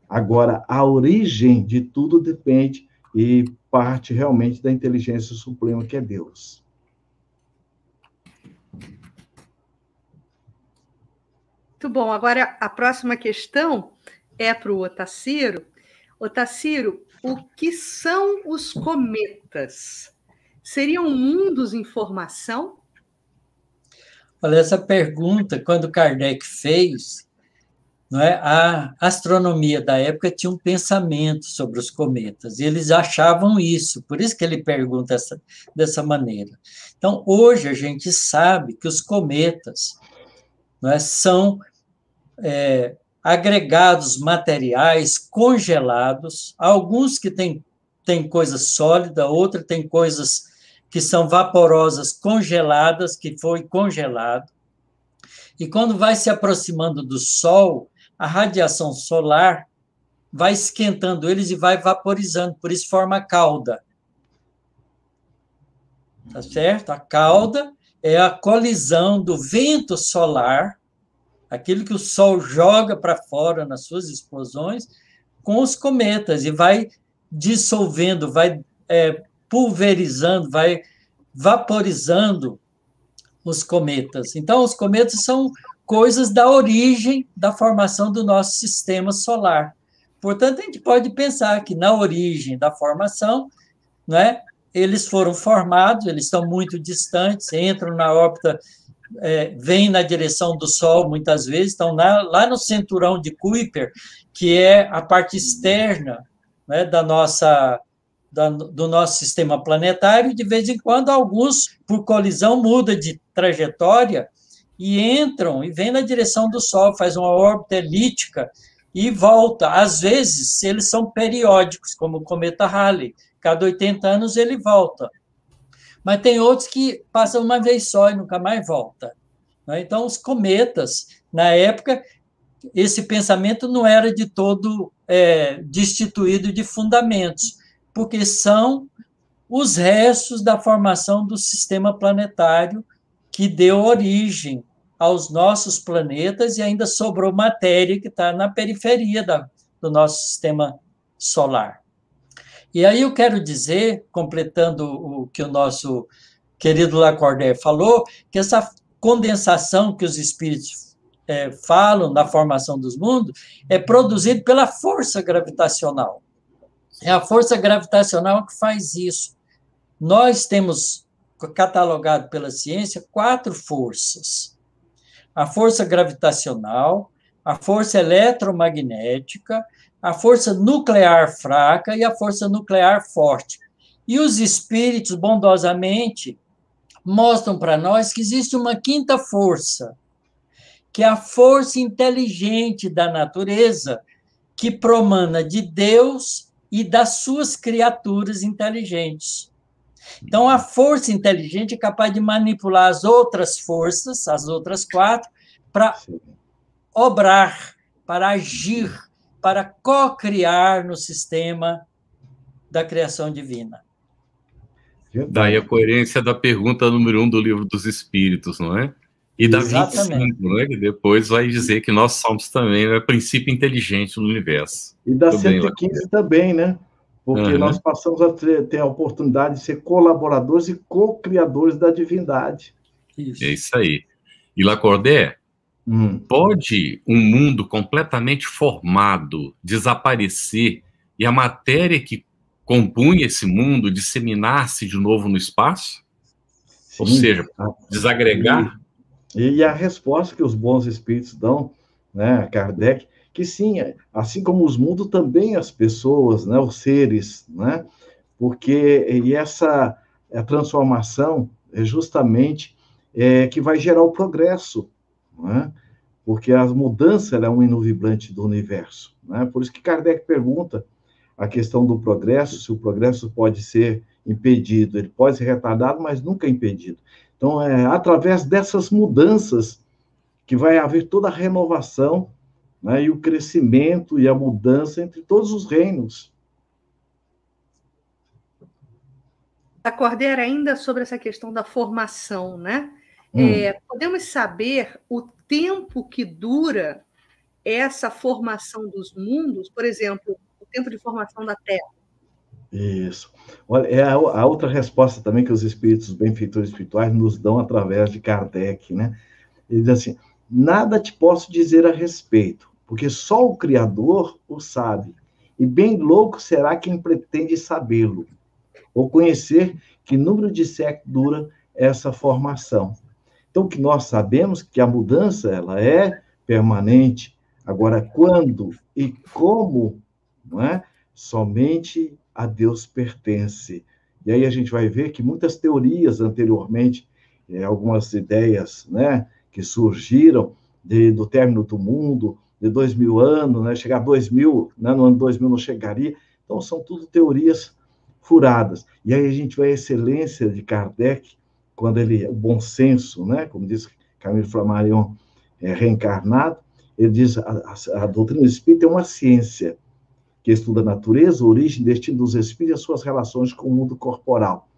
Agora, a origem de tudo depende e parte realmente da inteligência suprema, que é Deus. Muito bom. Agora, a próxima questão é para o Otacílio. Otacílio, o que são os cometas? Seriam mundos em formação? Olha, essa pergunta, quando Kardec fez, não é, a astronomia da época tinha um pensamento sobre os cometas, e eles achavam isso, por isso que ele pergunta dessa maneira. Então, hoje a gente sabe que os cometas, não é, são agregados materiais congelados, alguns que têm coisa sólida, outros têm coisas que são vaporosas congeladas, que foi congelado. E quando vai se aproximando do Sol, a radiação solar vai esquentando eles e vai vaporizando, por isso forma a cauda. Tá certo? A cauda é a colisão do vento solar, aquilo que o Sol joga para fora nas suas explosões, com os cometas, e vai dissolvendo, vai pulverizando, vai vaporizando os cometas. Então, os cometas são coisas da origem da formação do nosso sistema solar. Portanto, a gente pode pensar que na origem da formação, né, eles foram formados, eles estão muito distantes, entram na órbita, vêm na direção do Sol, muitas vezes, estão lá no cinturão de Kuiper, que é a parte externa, né, do nosso sistema planetário, e de vez em quando alguns, por colisão, mudam de trajetória e entram e vêm na direção do Sol, faz uma órbita elíptica e volta. Às vezes, eles são periódicos, como o cometa Halley. Cada 80 anos ele volta. Mas tem outros que passam uma vez só e nunca mais volta. Né? Então, os cometas, na época, esse pensamento não era de todo destituído de fundamentos, porque são os restos da formação do sistema planetário que deu origem aos nossos planetas e ainda sobrou matéria que está na periferia do nosso sistema solar. E aí eu quero dizer, completando o que o nosso querido Lacordaire falou, que essa condensação que os espíritos falam na formação dos mundos é produzida pela força gravitacional. É a força gravitacional que faz isso. Nós temos catalogado pela ciência 4 forças. A força gravitacional, a força eletromagnética, a força nuclear fraca e a força nuclear forte. E os espíritos, bondosamente, mostram para nós que existe uma 5ª força, que é a força inteligente da natureza, que promana de Deus e das suas criaturas inteligentes. Então, a força inteligente é capaz de manipular as outras forças, as outras 4, para obrar, para agir, para co-criar no sistema da criação divina. Daí a coerência da pergunta número 1 do Livro dos Espíritos, não é? E da 25, não é? Que depois vai dizer que nós somos também o princípio inteligente no universo. E da 115 também, né? Porque nós passamos a ter a oportunidade de ser colaboradores e co-criadores da divindade. É isso aí. E Lacordaire, pode um mundo completamente formado desaparecer e a matéria que compunha esse mundo disseminar-se de novo no espaço? Sim. Ou seja, desagregar? E a resposta que os bons espíritos dão, né, a Kardec, que sim, assim como os mundos, também as pessoas, né, os seres, né, porque essa transformação é justamente que vai gerar o progresso, né, porque a mudança é um inuvibrante do universo, né, por isso que Kardec pergunta a questão do progresso, se o progresso pode ser impedido, ele pode ser retardado, mas nunca impedido. Então, é através dessas mudanças que vai haver toda a renovação, né, e o crescimento e a mudança entre todos os reinos. Lacordaire, ainda sobre essa questão da formação, né? Podemos saber o tempo que dura essa formação dos mundos, por exemplo, o tempo de formação da Terra? Isso. Olha, a outra resposta também que os espíritos, os benfeitores espirituais, nos dão através de Kardec, né? Ele diz assim, nada te posso dizer a respeito, porque só o Criador o sabe, e bem louco será quem pretende sabê-lo, ou conhecer que número de séculos dura essa formação. Então, o que nós sabemos que a mudança, ela é permanente. Agora, quando e como, não é? Somente a Deus pertence. E aí a gente vai ver que muitas teorias anteriormente, algumas ideias, né, que surgiram do término do mundo, de 2000 anos, né, chegar a 2000, né, no ano 2000 não chegaria. Então, são tudo teorias furadas. E aí a gente vê a excelência de Kardec, quando o bom senso, né, como diz Camilo Flammarion, reencarnado, ele diz, a doutrina do Espírito é uma ciência que estuda a natureza, a origem e destino dos espíritos e as suas relações com o mundo corporal.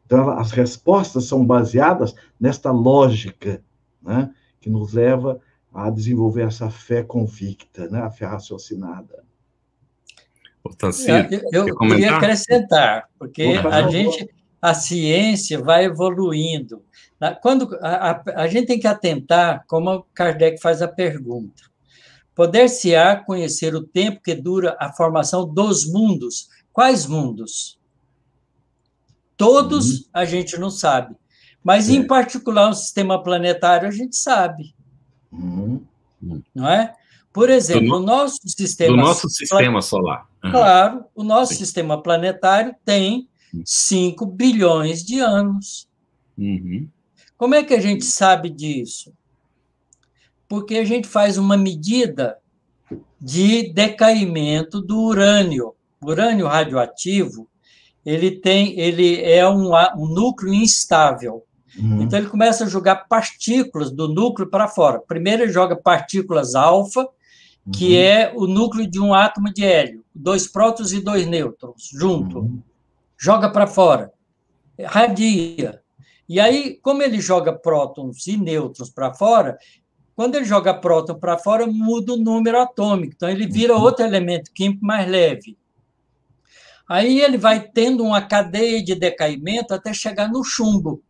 Então, as respostas são baseadas nesta lógica, né, que nos leva a desenvolver essa fé convicta, né, a fé raciocinada. Eu queria acrescentar, porque a ciência vai evoluindo. Quando a gente tem que atentar, como Kardec faz a pergunta, poder-se-á conhecer o tempo que dura a formação dos mundos? Quais mundos? Todos a gente não sabe, mas em particular o sistema planetário a gente sabe, não é? Por exemplo, o nosso sistema... Do nosso sistema solar. Claro, o nosso sistema planetário tem 5 bilhões de anos. Como é que a gente sabe disso? Porque a gente faz uma medida de decaimento do urânio. O urânio radioativo, ele é um núcleo instável. Então, ele começa a jogar partículas do núcleo para fora. Primeiro, ele joga partículas alfa, que é o núcleo de um átomo de hélio, 2 prótons e 2 nêutrons, junto. Joga para fora, radia. E aí, como ele joga prótons e nêutrons para fora, quando ele joga próton para fora, muda o número atômico. Então, ele vira outro elemento químico mais leve. Aí, ele vai tendo uma cadeia de decaimento até chegar no chumbo.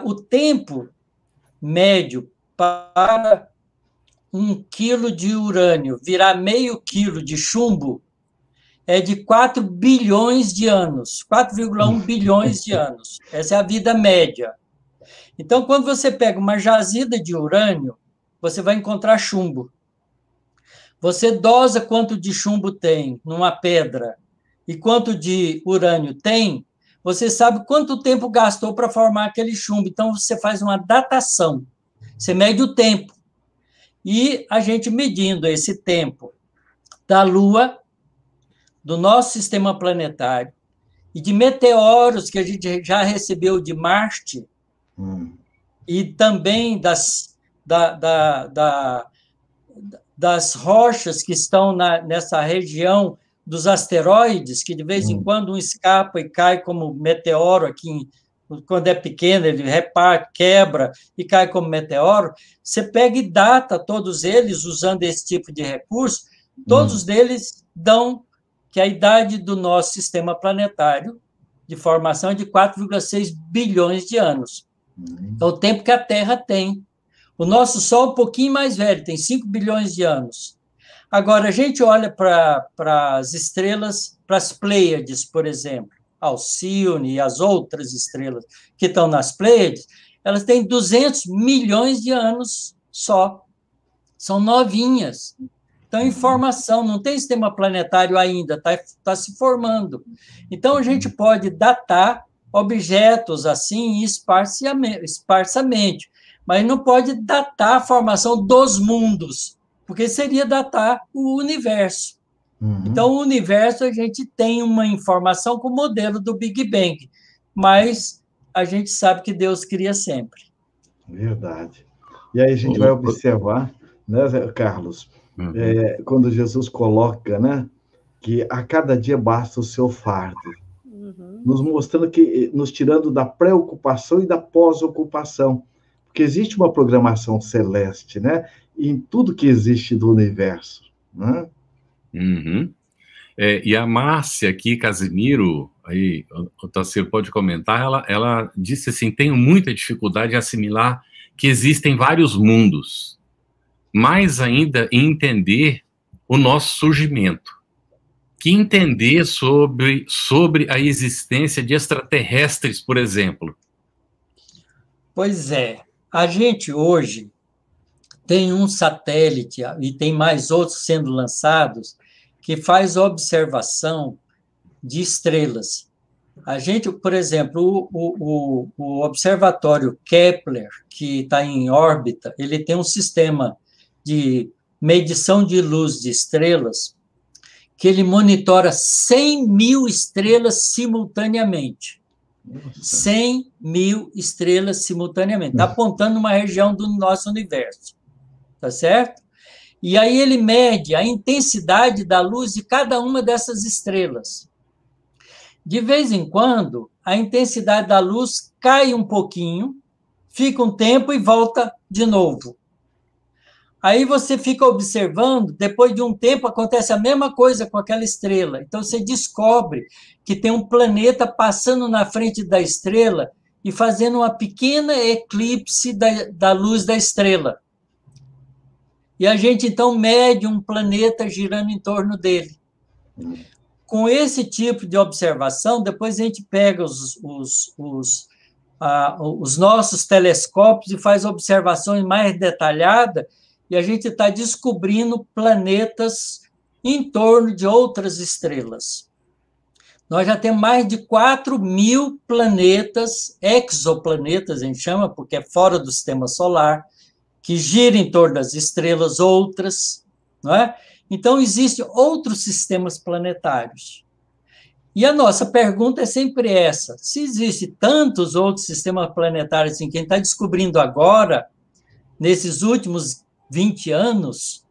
O tempo médio para 1 quilo de urânio virar meio quilo de chumbo é de 4 bilhões de anos, 4,1 bilhões de anos. Essa é a vida média. Então, quando você pega uma jazida de urânio, você vai encontrar chumbo. Você dosa quanto de chumbo tem numa pedra e quanto de urânio tem, você sabe quanto tempo gastou para formar aquele chumbo. Então, você faz uma datação. Você mede o tempo. E a gente medindo esse tempo da Lua, do nosso sistema planetário, e de meteoros que a gente já recebeu de Marte, e também das rochas que estão nessa região dos asteroides, que de vez em quando um escapa e cai como meteoro aqui, quando é pequeno, ele reparte, quebra e cai como meteoro. Você pega e data todos eles usando esse tipo de recurso, todos eles dão que a idade do nosso sistema planetário de formação é de 4,6 bilhões de anos. É o tempo que a Terra tem. O nosso Sol é um pouquinho mais velho, tem 5 bilhões de anos. Agora, a gente olha para as estrelas, para as Pleiades, por exemplo, Alcione e as outras estrelas que estão nas Pleiades, elas têm 200 milhões de anos só. São novinhas. Estão em formação, não tem sistema planetário ainda, está se formando. Então, a gente pode datar objetos assim esparsamente, mas não pode datar a formação dos mundos, porque seria datar o universo. Então, o universo, a gente tem uma informação com o modelo do Big Bang, mas a gente sabe que Deus cria sempre. Verdade. E aí a gente vai observar, né, Carlos, quando Jesus coloca, né, que a cada dia basta o seu fardo, nos mostrando que, nos tirando da preocupação e da pós-ocupação, porque existe uma programação celeste, né, em tudo que existe do universo, né? E a Márcia aqui, Casimiro, aí o Tassilo pode comentar, ela disse assim, tenho muita dificuldade em assimilar que existem vários mundos, mais ainda em entender o nosso surgimento, que entender sobre a existência de extraterrestres, por exemplo. Pois é, a gente hoje tem um satélite, e tem mais outros sendo lançados, que faz observação de estrelas. A gente, por exemplo, o observatório Kepler, que está em órbita, ele tem um sistema de medição de luz de estrelas que ele monitora 100 mil estrelas simultaneamente. 100 mil estrelas simultaneamente. Está apontando uma região do nosso universo. Tá certo? E aí ele mede a intensidade da luz de cada uma dessas estrelas. De vez em quando, a intensidade da luz cai um pouquinho, fica um tempo e volta de novo. Aí você fica observando, depois de um tempo acontece a mesma coisa com aquela estrela. Então você descobre que tem um planeta passando na frente da estrela e fazendo uma pequena eclipse da luz da estrela. E a gente, então, mede um planeta girando em torno dele. Com esse tipo de observação, depois a gente pega os nossos telescópios e faz observações mais detalhadas, e a gente está descobrindo planetas em torno de outras estrelas. Nós já temos mais de 4.000 planetas, exoplanetas, a gente chama, porque é fora do sistema solar, que gira em torno das estrelas outras, não é? Então, existem outros sistemas planetários. E a nossa pergunta é sempre essa: se existem tantos outros sistemas planetários assim, que a gente está descobrindo agora, nesses últimos 20 anos,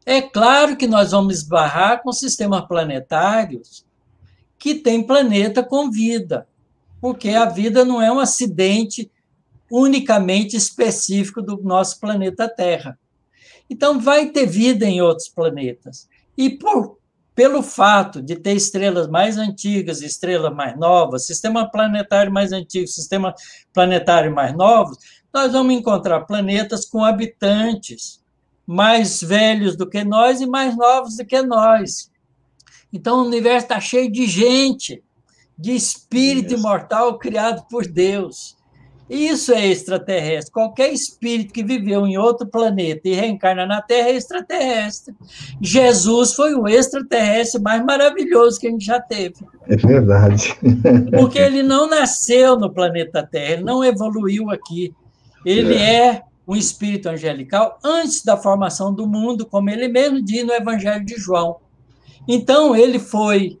é claro que nós vamos esbarrar com sistemas planetários que têm planeta com vida, porque a vida não é um acidente unicamente específico do nosso planeta Terra. Então, vai ter vida em outros planetas. E pelo fato de ter estrelas mais antigas, estrelas mais novas, sistema planetário mais antigo, sistema planetário mais novos, nós vamos encontrar planetas com habitantes mais velhos do que nós e mais novos do que nós. Então, o universo está cheio de gente, de espírito imortal criado por Deus. Isso é extraterrestre. Qualquer espírito que viveu em outro planeta e reencarna na Terra é extraterrestre. Jesus foi o extraterrestre mais maravilhoso que a gente já teve. É verdade. Porque ele não nasceu no planeta Terra, ele não evoluiu aqui. Ele é um espírito angelical antes da formação do mundo, como ele mesmo diz no Evangelho de João. Então, ele foi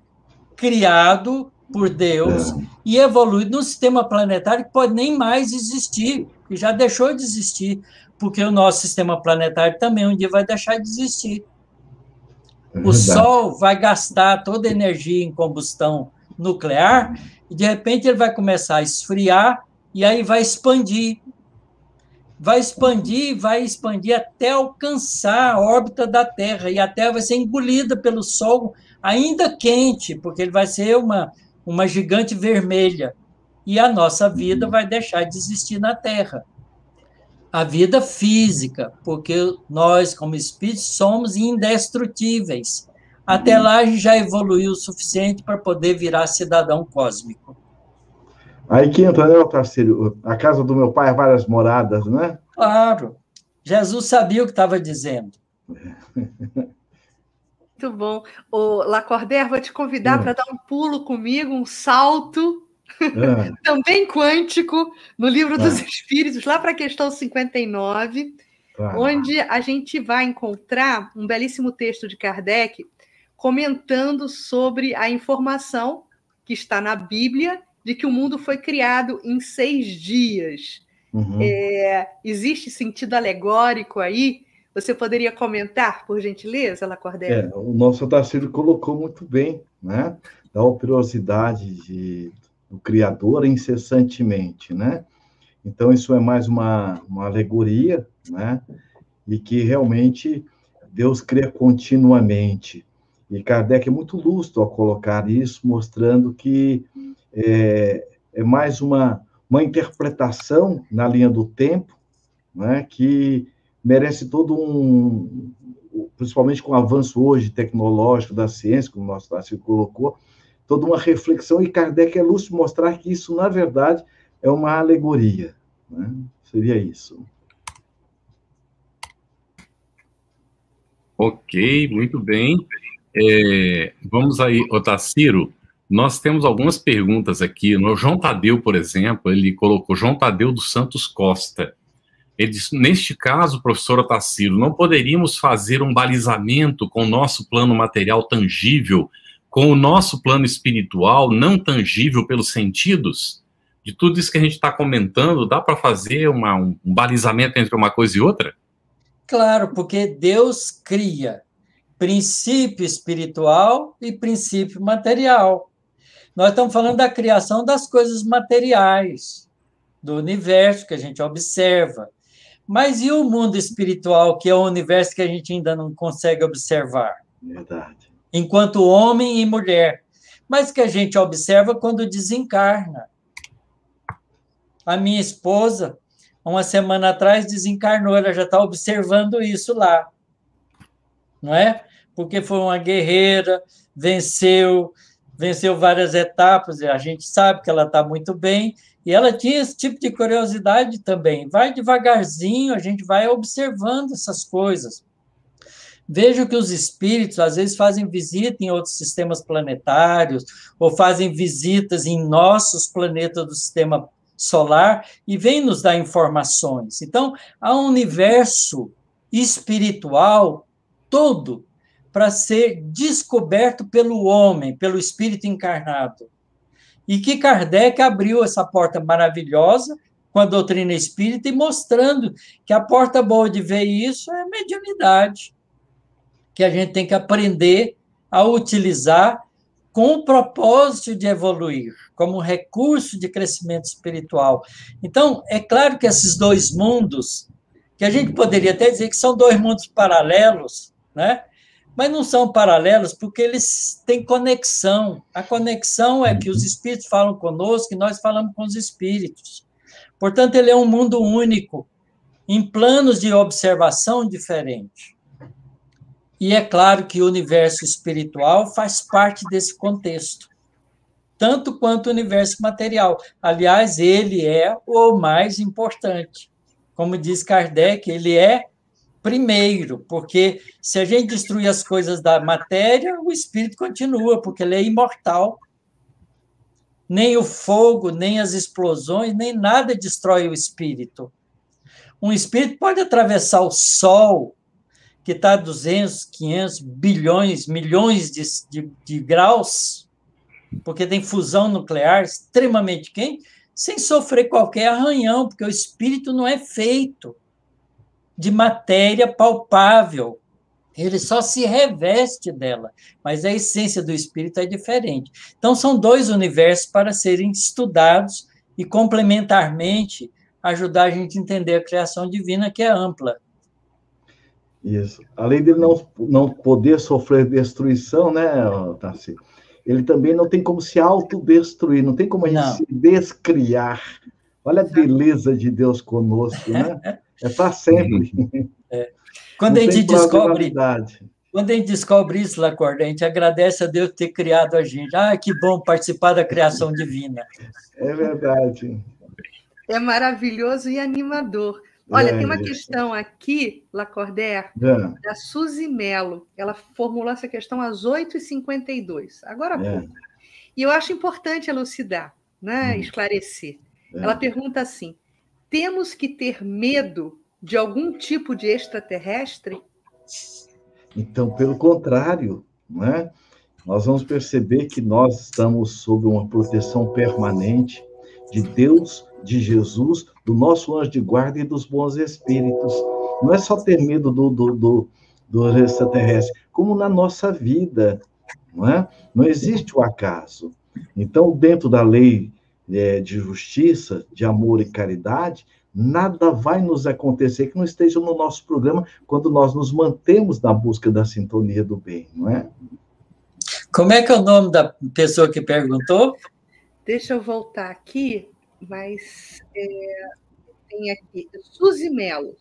criado por Deus e evoluído num sistema planetário que pode nem mais existir, que já deixou de existir, porque o nosso sistema planetário também um dia vai deixar de existir. O Sol vai gastar toda a energia em combustão nuclear e, de repente, ele vai começar a esfriar e aí vai expandir. Vai expandir até alcançar a órbita da Terra, e a Terra vai ser engolida pelo Sol ainda quente, porque ele vai ser uma gigante vermelha, e a nossa vida vai deixar de existir na Terra. A vida física, porque nós, como espíritos, somos indestrutíveis. Até lá, a gente já evoluiu o suficiente para poder virar cidadão cósmico. Aí que entra, né, Otacílio? A casa do meu pai, várias moradas, né? Claro. Jesus sabia o que estava dizendo. Muito bom. Ô, Lacordaire, vou te convidar para dar um pulo comigo, um salto, também quântico, no Livro dos Espíritos, lá para a questão 59, onde a gente vai encontrar um belíssimo texto de Kardec comentando sobre a informação que está na Bíblia de que o mundo foi criado em 6 dias. Existe sentido alegórico aí? Você poderia comentar, por gentileza, Lacordaire? O nosso Otacílio colocou muito bem, né? Da operosidade do Criador incessantemente, né? Então, isso é mais uma alegoria, né? E que realmente Deus cria continuamente. E Kardec é muito lúcido ao colocar isso, mostrando que é mais uma interpretação na linha do tempo, né, que merece todo principalmente com o avanço hoje tecnológico da ciência, como o nosso Tarcísio colocou, toda uma reflexão, e Kardec é lúcido mostrar que isso, na verdade, é uma alegoria. Né? Seria isso. Ok, muito bem. Vamos aí, Otacílio. Nós temos algumas perguntas aqui. No João Tadeu, por exemplo, ele colocou João Tadeu dos Santos Costa. Ele disse, neste caso, professor Otacílio, não poderíamos fazer um balizamento com o nosso plano material tangível, com o nosso plano espiritual não tangível pelos sentidos? De tudo isso que a gente está comentando, dá para fazer um balizamento entre uma coisa e outra? Claro, porque Deus cria princípio espiritual e princípio material. Nós estamos falando da criação das coisas materiais, do universo que a gente observa. Mas e o mundo espiritual, que é o universo que a gente ainda não consegue observar? Verdade. Enquanto homem e mulher. Mas que a gente observa quando desencarna. A minha esposa, uma semana atrás, desencarnou, ela já está observando isso lá. Não é? Porque foi uma guerreira, venceu várias etapas, a gente sabe que ela está muito bem, e ela tinha esse tipo de curiosidade também. Vai devagarzinho, a gente vai observando essas coisas. Vejo que os espíritos, às vezes, fazem visita em outros sistemas planetários, ou fazem visitas em nossos planetas do sistema solar, e vêm nos dar informações. Então, há um universo espiritual todo para ser descoberto pelo homem, pelo espírito encarnado. E que Kardec abriu essa porta maravilhosa com a doutrina espírita e mostrando que a porta boa de ver isso é a mediunidade, que a gente tem que aprender a utilizar com o propósito de evoluir, como um recurso de crescimento espiritual. Então, é claro que esses dois mundos, que a gente poderia até dizer que são dois mundos paralelos, né? Mas não são paralelos porque eles têm conexão. A conexão é que os espíritos falam conosco e nós falamos com os espíritos. Portanto, ele é um mundo único, em planos de observação diferentes. E é claro que o universo espiritual faz parte desse contexto, tanto quanto o universo material. Aliás, ele é o mais importante. Como diz Kardec, ele é primeiro, porque se a gente destruir as coisas da matéria, o espírito continua, porque ele é imortal. Nem o fogo, nem as explosões, nem nada destrói o espírito. Um espírito pode atravessar o sol, que está a 200, 500, bilhões, milhões de graus, porque tem fusão nuclear extremamente quente, sem sofrer qualquer arranhão, porque o espírito não é feito de matéria palpável. Ele só se reveste dela, mas a essência do espírito é diferente. Então, são dois universos para serem estudados e, complementarmente, ajudar a gente a entender a criação divina, que é ampla. Isso. Além de não poder sofrer destruição, né, Tarci? Ele também não tem como se autodestruir, não tem como a gente se descriar. Olha a beleza de Deus conosco, né? É para sempre. Quando a gente descobre isso, Lacorda, a gente agradece a Deus ter criado a gente. Ah, que bom participar da criação divina. É verdade. É maravilhoso e animador. Olha, tem uma questão aqui, Lacordaire, da Suzy Mello. Ela formulou essa questão às 8h52, agora há pouco. E eu acho importante elucidar, né? Esclarecer. Ela pergunta assim: temos que ter medo de algum tipo de extraterrestre? Então, pelo contrário, né? Nós vamos perceber que nós estamos sob uma proteção permanente de Deus, de Jesus, do nosso anjo de guarda e dos bons espíritos. Não é só ter medo do extraterrestre, como na nossa vida, não é? Não existe o acaso. Então, dentro da lei de justiça, de amor e caridade, nada vai nos acontecer que não esteja no nosso programa quando nós nos mantemos na busca da sintonia do bem, não é? Como é que é o nome da pessoa que perguntou? Deixa eu voltar aqui, mas tem aqui, Suzy Mello.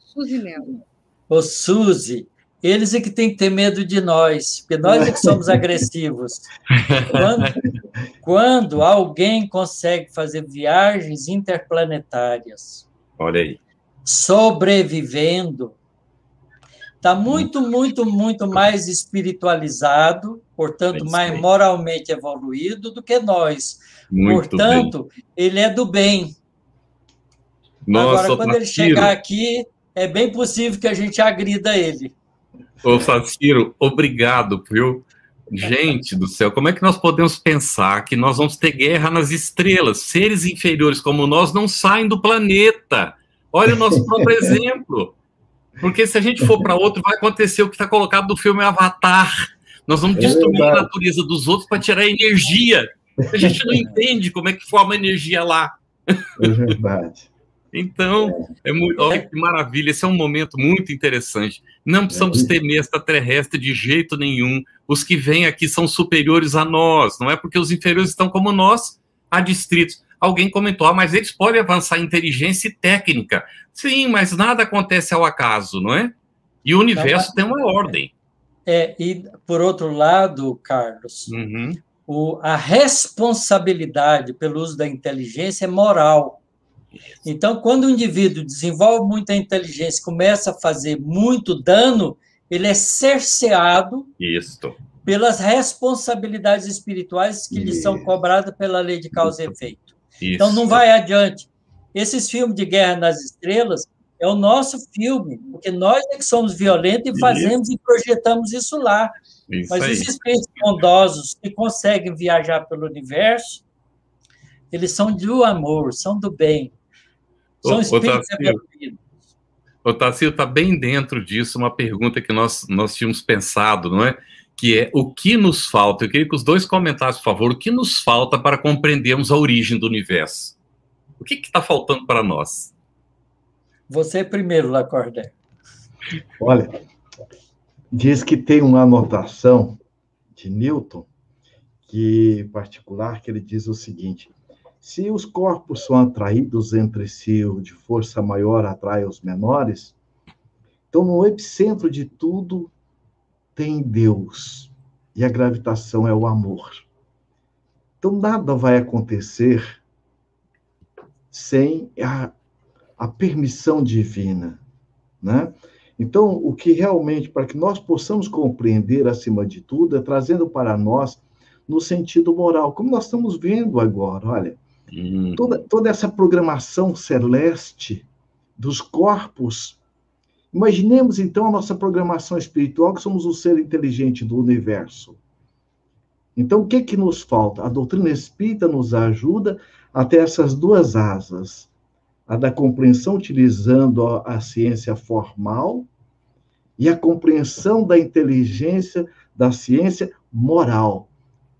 Ô, Suzy, eles é que têm que ter medo de nós, porque nós é que somos agressivos. Quando alguém consegue fazer viagens interplanetárias, olha aí, sobrevivendo, está muito, muito, muito mais espiritualizado, portanto, mais moralmente evoluído do que nós. Muito portanto, bem. Ele é do bem. Nossa, agora, quando ele chegar aqui, é bem possível que a gente agrida ele. Ô, Saciro, obrigado, viu? Gente do céu, como é que nós podemos pensar que nós vamos ter guerra nas estrelas? Seres inferiores como nós não saem do planeta. Olha o nosso próprio exemplo. Porque se a gente for para outro, vai acontecer o que está colocado no filme Avatar. Nós vamos destruir a natureza dos outros para tirar energia. A gente não entende como é que forma energia lá. É verdade. Então, olha que maravilha, esse é um momento muito interessante. Não precisamos temer extraterrestre de jeito nenhum. Os que vêm aqui são superiores a nós, não é porque os inferiores estão como nós, adstritos. Alguém comentou, mas eles podem avançar em inteligência e técnica. Sim, mas nada acontece ao acaso, não é? E o universo tem uma ordem. E, por outro lado, Carlos, a responsabilidade pelo uso da inteligência é moral. Então, quando o indivíduo desenvolve muita inteligência e começa a fazer muito dano, ele é cerceado pelas responsabilidades espirituais que lhe são cobradas pela lei de causa e efeito. Então, não vai adiante. Esses filmes de Guerra nas Estrelas É o nosso filme, porque nós é que somos violentos e fazemos e projetamos isso lá. Mas os espíritos bondosos que conseguem viajar pelo universo, eles são do amor, são do bem. São espíritos evoluídos. O Tarsila está bem dentro disso, uma pergunta que nós tínhamos pensado, não é? Que é o que nos falta. Eu queria que os dois comentassem, por favor, o que nos falta para compreendermos a origem do universo? O que está faltando para nós? Você primeiro, Lacordaire. Olha, diz que tem uma anotação de Newton, que particular, que ele diz o seguinte: se os corpos são atraídos entre si, o de força maior atrai os menores, então no epicentro de tudo tem Deus, e a gravitação é o amor. Então nada vai acontecer sem a permissão divina, né? Então, o que realmente, para que nós possamos compreender acima de tudo, é trazendo para nós no sentido moral, como nós estamos vendo agora, olha, toda essa programação celeste dos corpos. Imaginemos, então, a nossa programação espiritual, que somos o ser inteligente do universo. Então, o que nos falta? A doutrina espírita nos ajuda a ter essas duas asas, a da compreensão utilizando a ciência formal e a compreensão da inteligência da ciência moral,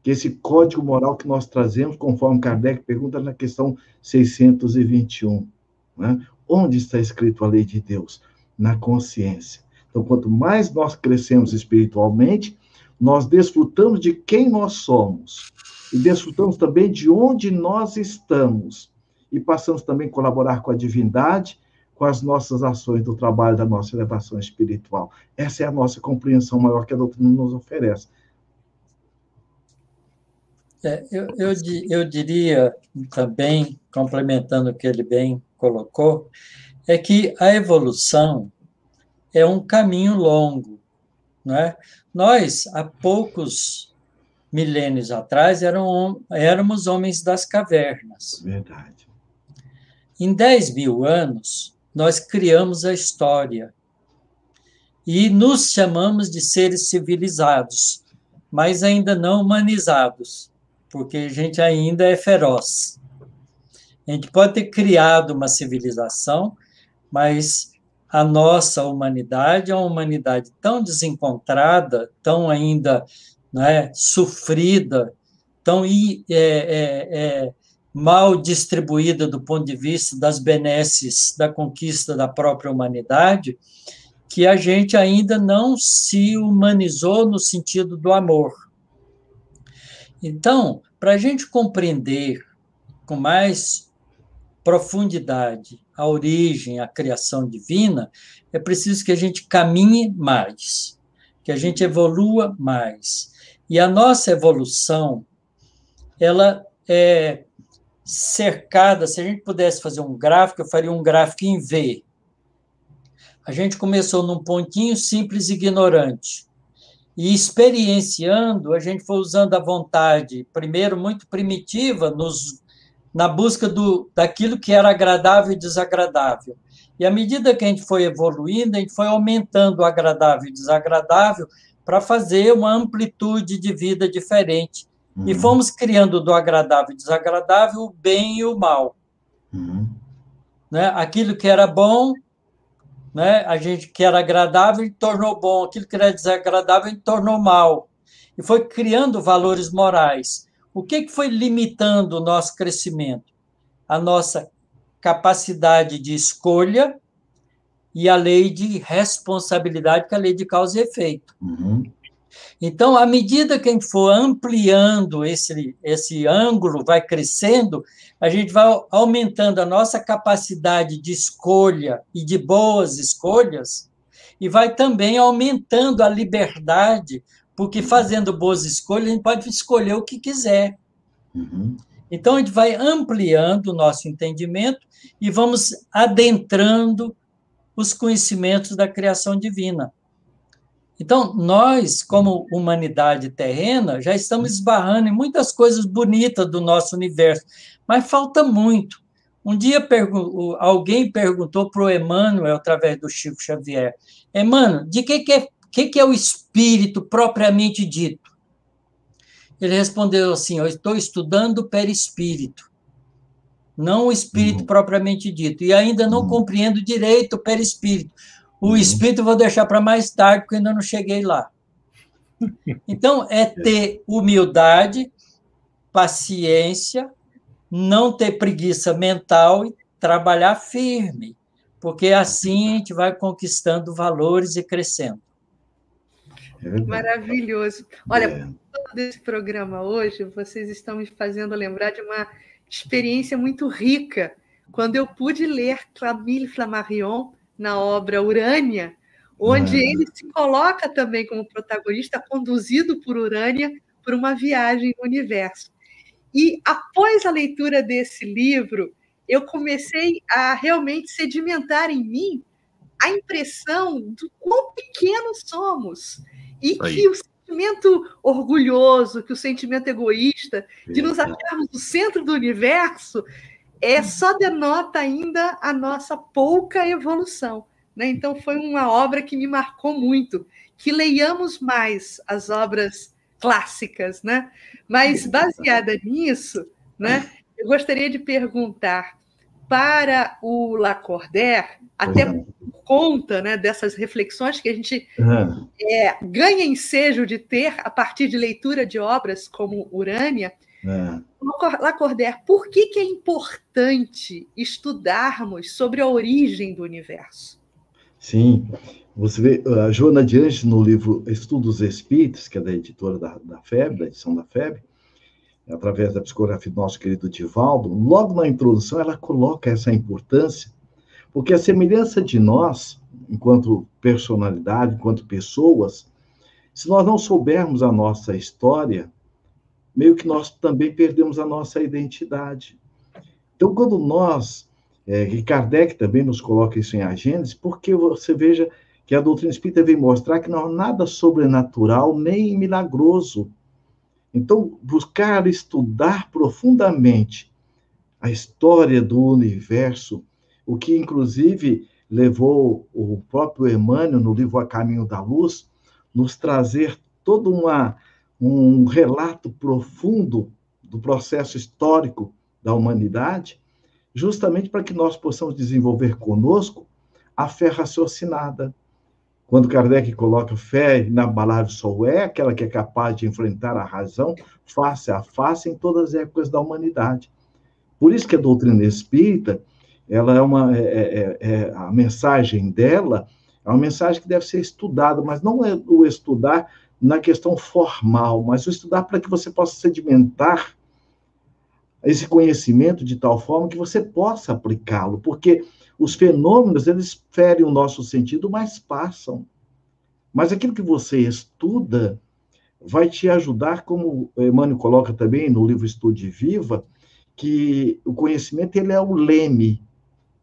que esse código moral que nós trazemos, conforme Kardec pergunta na questão 621, né? Onde está escrito a lei de Deus? Na consciência. Então, quanto mais nós crescemos espiritualmente, nós desfrutamos de quem nós somos e desfrutamos também de onde nós estamos e passamos também a colaborar com a divindade, com as nossas ações do trabalho da nossa elevação espiritual. Essa é a nossa compreensão maior que a doutrina nos oferece. Eu diria também, complementando o que ele bem colocou, é que a evolução é um caminho longo, não é? Nós, há poucos milênios atrás, éramos homens das cavernas. Verdade. Em 10 mil anos, nós criamos a história e nos chamamos de seres civilizados, mas ainda não humanizados, porque a gente ainda é feroz. A gente pode ter criado uma civilização, mas a nossa humanidade é uma humanidade tão desencontrada, tão ainda, né, sofrida, tão mal distribuída do ponto de vista das benesses da conquista da própria humanidade, que a gente ainda não se humanizou no sentido do amor. Então, para a gente compreender com mais profundidade a origem, a criação divina, é preciso que a gente caminhe mais, que a gente evolua mais. E a nossa evolução, ela é cercada, se a gente pudesse fazer um gráfico, eu faria um gráfico em V. A gente começou num pontinho simples e ignorante. E experienciando, a gente foi usando a vontade, primeiro muito primitiva, na busca daquilo que era agradável e desagradável. E à medida que a gente foi evoluindo, a gente foi aumentando o agradável e desagradável para fazer uma amplitude de vida diferente. E fomos criando do agradável e desagradável o bem e o mal. Né? Aquilo que era bom, né? A gente que era agradável, a gente tornou bom. Aquilo que era desagradável, a gente tornou mal. E foi criando valores morais. O que foi limitando o nosso crescimento? A nossa capacidade de escolha e a lei de responsabilidade, que é a lei de causa e efeito. Então, à medida que a gente for ampliando esse ângulo, vai crescendo, a gente vai aumentando a nossa capacidade de escolha e de boas escolhas, e vai também aumentando a liberdade, porque fazendo boas escolhas, a gente pode escolher o que quiser. Então, a gente vai ampliando o nosso entendimento e vamos adentrando os conhecimentos da criação divina. Então, nós, como humanidade terrena, já estamos esbarrando em muitas coisas bonitas do nosso universo, mas falta muito. Um dia alguém perguntou para o Emmanuel, através do Chico Xavier, Emmanuel, de que é o espírito propriamente dito? Ele respondeu assim, eu estou estudando o perispírito, não o espírito propriamente dito, e ainda não compreendo direito o perispírito. O espírito eu vou deixar para mais tarde, porque ainda não cheguei lá. Então, é ter humildade, paciência, não ter preguiça mental e trabalhar firme, porque assim a gente vai conquistando valores e crescendo. Maravilhoso. Olha, todo desse programa hoje, vocês estão me fazendo lembrar de uma experiência muito rica, quando eu pude ler Camille Flammarion na obra Urânia, onde ele se coloca também como protagonista, conduzido por Urânia, por uma viagem no universo. E, após a leitura desse livro, eu comecei a realmente sedimentar em mim a impressão do quão pequenos somos e que o sentimento orgulhoso, que o sentimento egoísta de nos acharmos no centro do universo só denota ainda a nossa pouca evolução, né? Então, foi uma obra que me marcou muito, que leiamos mais as obras clássicas, né? Mas, baseada nisso, né, eu gostaria de perguntar para o Lacordaire, até por conta, né, dessas reflexões que a gente ganha ensejo de ter a partir de leitura de obras como Urânia, Lacordaire, por que é importante estudarmos sobre a origem do universo? Sim, você vê, a Joana de Anjos, no livro Estudos Espíritos, que é da editora da FEB, da edição da FEB, através da psicografia do nosso querido Divaldo, logo na introdução ela coloca essa importância, porque a semelhança de nós, enquanto personalidade, enquanto pessoas, se nós não soubermos a nossa história, meio que nós também perdemos a nossa identidade. Então, quando nós, e Kardec também nos coloca isso em Agênesis, porque você veja que a doutrina espírita vem mostrar que não há nada sobrenatural nem milagroso. Então, buscar estudar profundamente a história do universo, o que, inclusive, levou o próprio Emmanuel, no livro A Caminho da Luz, nos trazer todo um relato profundo do processo histórico da humanidade, justamente para que nós possamos desenvolver conosco a fé raciocinada. Quando Kardec coloca fé inabalável só aquela que é capaz de enfrentar a razão face a face em todas as épocas da humanidade. Por isso que a doutrina espírita, ela a mensagem dela é uma mensagem que deve ser estudada, mas não é o estudar na questão formal, mas o estudar para que você possa sedimentar esse conhecimento de tal forma que você possa aplicá-lo, porque os fenômenos, eles ferem o nosso sentido, mas passam. Mas aquilo que você estuda vai te ajudar, como o Emmanuel coloca também no livro Estude Viva, que o conhecimento ele é o leme,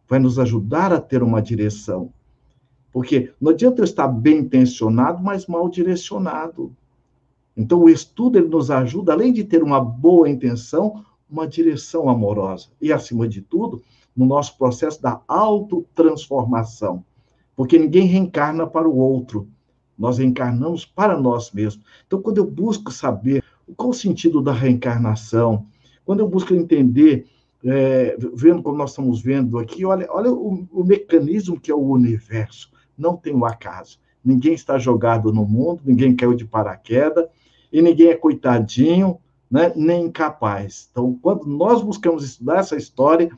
vai nos ajudar a ter uma direção. Porque não adianta eu estar bem intencionado, mas mal direcionado. Então, o estudo ele nos ajuda, além de ter uma boa intenção, uma direção amorosa. E, acima de tudo, no nosso processo da autotransformação. Porque ninguém reencarna para o outro. Nós reencarnamos para nós mesmos. Então, quando eu busco saber qual o sentido da reencarnação, quando eu busco entender, vendo como nós estamos vendo aqui, olha o mecanismo que é o universo. Não tem um acaso. Ninguém está jogado no mundo, ninguém caiu de paraquedas, e ninguém é coitadinho, né, nem incapaz. Então, quando nós buscamos estudar essa história,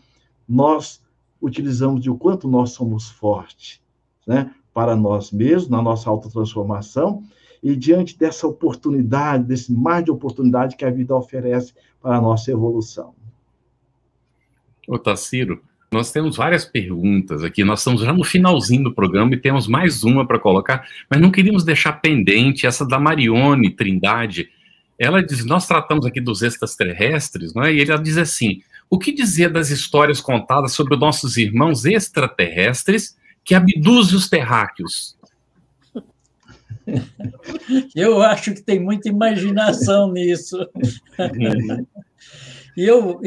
nós utilizamos de o quanto nós somos fortes, né, para nós mesmos, na nossa autotransformação, e diante dessa oportunidade, desse mar de oportunidade que a vida oferece para a nossa evolução. Ô, Tarsilo, nós temos várias perguntas aqui, nós estamos já no finalzinho do programa e temos mais uma para colocar, mas não queríamos deixar pendente essa da Marione Trindade. Ela diz, nós tratamos aqui dos extraterrestres, não é? E ela diz assim, o que dizer das histórias contadas sobre os nossos irmãos extraterrestres que abduzem os terráqueos? Eu acho que tem muita imaginação nisso. E eu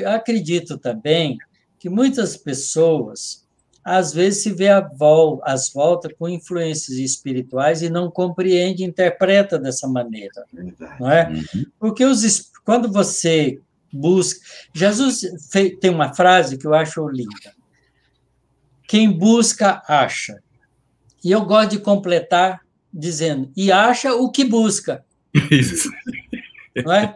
acredito também que muitas pessoas, às vezes, se vê às voltas com influências espirituais e não compreende, interpreta dessa maneira. Não é? Porque quando você busca... Jesus tem uma frase que eu acho linda. Quem busca, acha. E eu gosto de completar dizendo, e acha o que busca. Isso. Não é?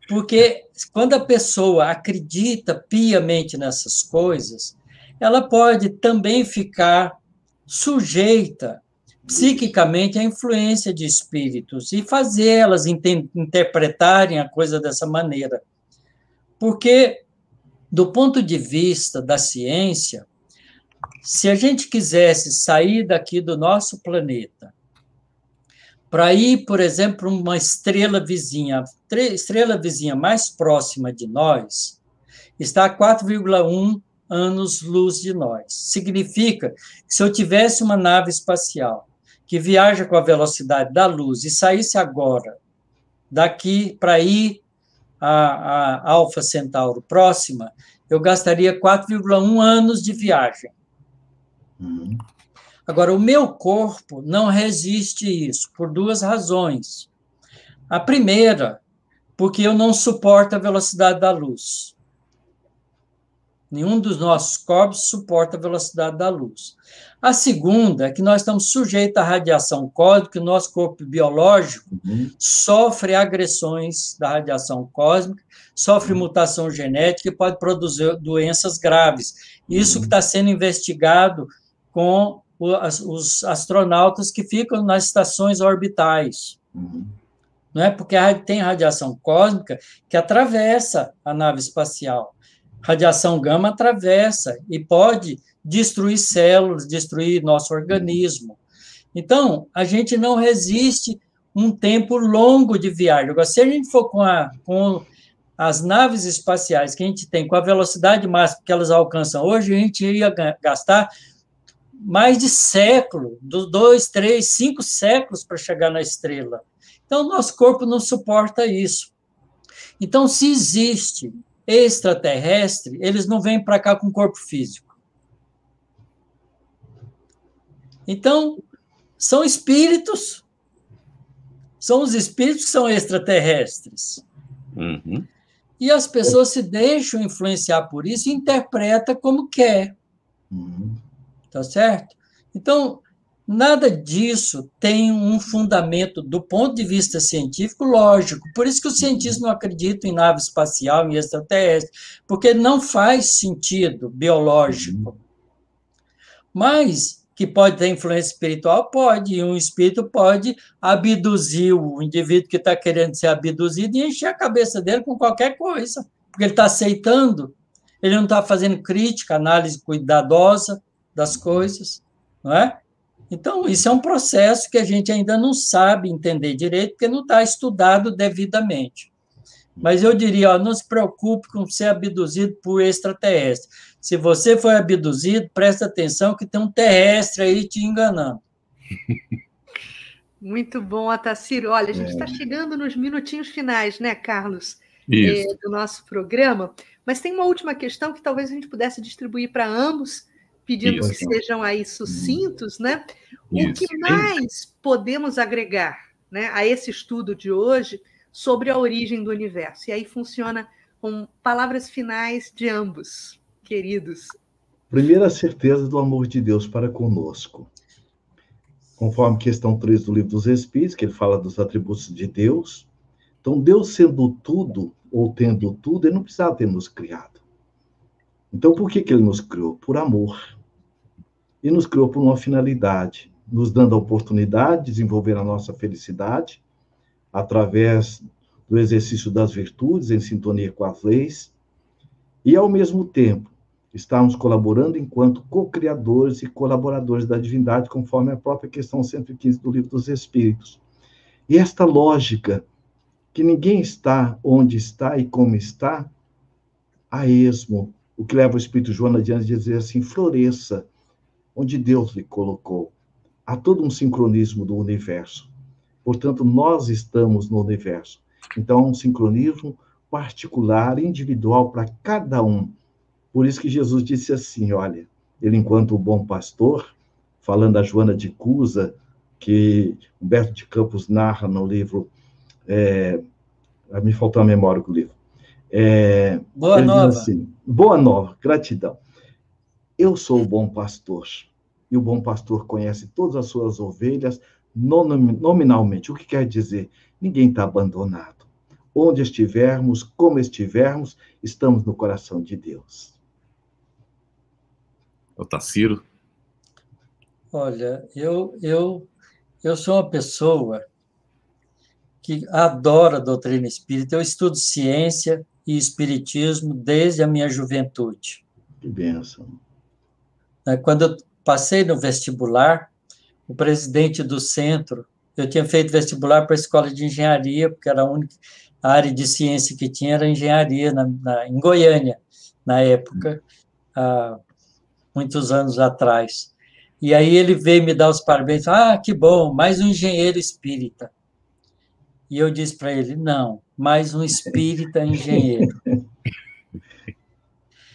Porque quando a pessoa acredita piamente nessas coisas, ela pode também ficar sujeita psiquicamente à influência de espíritos e fazer elas interpretarem a coisa dessa maneira. Porque, do ponto de vista da ciência, se a gente quisesse sair daqui do nosso planeta para ir, por exemplo, uma estrela vizinha mais próxima de nós, está a 4,1 anos-luz de nós. Significa que se eu tivesse uma nave espacial que viaja com a velocidade da luz e saísse agora daqui para ir a Alfa Centauro próxima, eu gastaria 4,1 anos de viagem. Agora, o meu corpo não resiste isso, por duas razões. A primeira, porque eu não suporto a velocidade da luz. Nenhum dos nossos corpos suporta a velocidade da luz. A segunda é que nós estamos sujeitos à radiação cósmica, e o nosso corpo biológico sofre agressões da radiação cósmica, sofre mutação genética e pode produzir doenças graves. Isso que está sendo investigado com os astronautas que ficam nas estações orbitais. Não é? Porque tem radiação cósmica que atravessa a nave espacial. Radiação gama atravessa e pode destruir células, destruir nosso organismo. Então, a gente não resiste um tempo longo de viagem. Agora, se a gente for com as naves espaciais que a gente tem, com a velocidade máxima que elas alcançam hoje, a gente ia gastar mais de século, 2, 3, 5 séculos para chegar na estrela. Então, o nosso corpo não suporta isso. Então, se existe extraterrestre, eles não vêm para cá com corpo físico. Então, são espíritos. São os espíritos que são extraterrestres. E as pessoas se deixam influenciar por isso e interpretam como quer. Tá certo? Então, nada disso tem um fundamento do ponto de vista científico lógico. Por isso que os cientistas não acreditam em nave espacial, em extraterrestre, porque não faz sentido biológico. Mas que pode ter influência espiritual? Pode. E um espírito pode abduzir o indivíduo que está querendo ser abduzido e encher a cabeça dele com qualquer coisa. Porque ele está aceitando, ele não está fazendo crítica, análise cuidadosa das coisas, não é? Então, isso é um processo que a gente ainda não sabe entender direito, porque não está estudado devidamente. Mas eu diria, não se preocupe com ser abduzido por extraterrestre. Se você foi abduzido, presta atenção que tem um terrestre aí te enganando. Muito bom, Otacílio. Olha, a gente está chegando nos minutinhos finais, né, Carlos? Do nosso programa. Mas tem uma última questão que talvez a gente pudesse distribuir para ambos, pedindo que sejam aí sucintos, né? O que mais podemos agregar, né, a esse estudo de hoje sobre a origem do universo? E aí funciona com palavras finais de ambos, queridos. Primeiro, a certeza do amor de Deus para conosco. Conforme questão 3 do Livro dos Espíritos, que ele fala dos atributos de Deus. Então, Deus sendo tudo, ou tendo tudo, ele não precisava ter nos criado. Então, por que ele nos criou? Por amor. E nos criou por uma finalidade, nos dando a oportunidade de desenvolver a nossa felicidade através do exercício das virtudes, em sintonia com as leis, e, ao mesmo tempo, estarmos colaborando enquanto co-criadores e colaboradores da divindade, conforme a própria questão 115 do Livro dos Espíritos. E esta lógica, que ninguém está onde está e como está, a esmo, o que leva o Espírito Joana adiante a dizer assim, floresça onde Deus lhe colocou. Há todo um sincronismo do universo. Portanto, nós estamos no universo. Então, há um sincronismo particular, individual para cada um. Por isso que Jesus disse assim, olha, ele enquanto o bom pastor, falando a Joana de Cusa, que Humberto de Campos narra no livro, me faltou a memória do livro. Boa ele Nova. Diz assim, Boa Nova, gratidão. Eu sou o bom pastor, e o bom pastor conhece todas as suas ovelhas nominalmente. O que quer dizer? Ninguém está abandonado. Onde estivermos, como estivermos, estamos no coração de Deus. Otacílio? Olha, eu sou uma pessoa que adora a doutrina espírita. Eu estudo ciência e espiritismo desde a minha juventude. Que bênção. Quando eu passei no vestibular, o presidente do centro, eu tinha feito vestibular para a escola de engenharia, porque era a única área de ciência que tinha, era engenharia em Goiânia, na época, há muitos anos atrás. E aí ele veio me dar os parabéns, que bom, mais um engenheiro espírita. E eu disse para ele, não, mais um espírita engenheiro.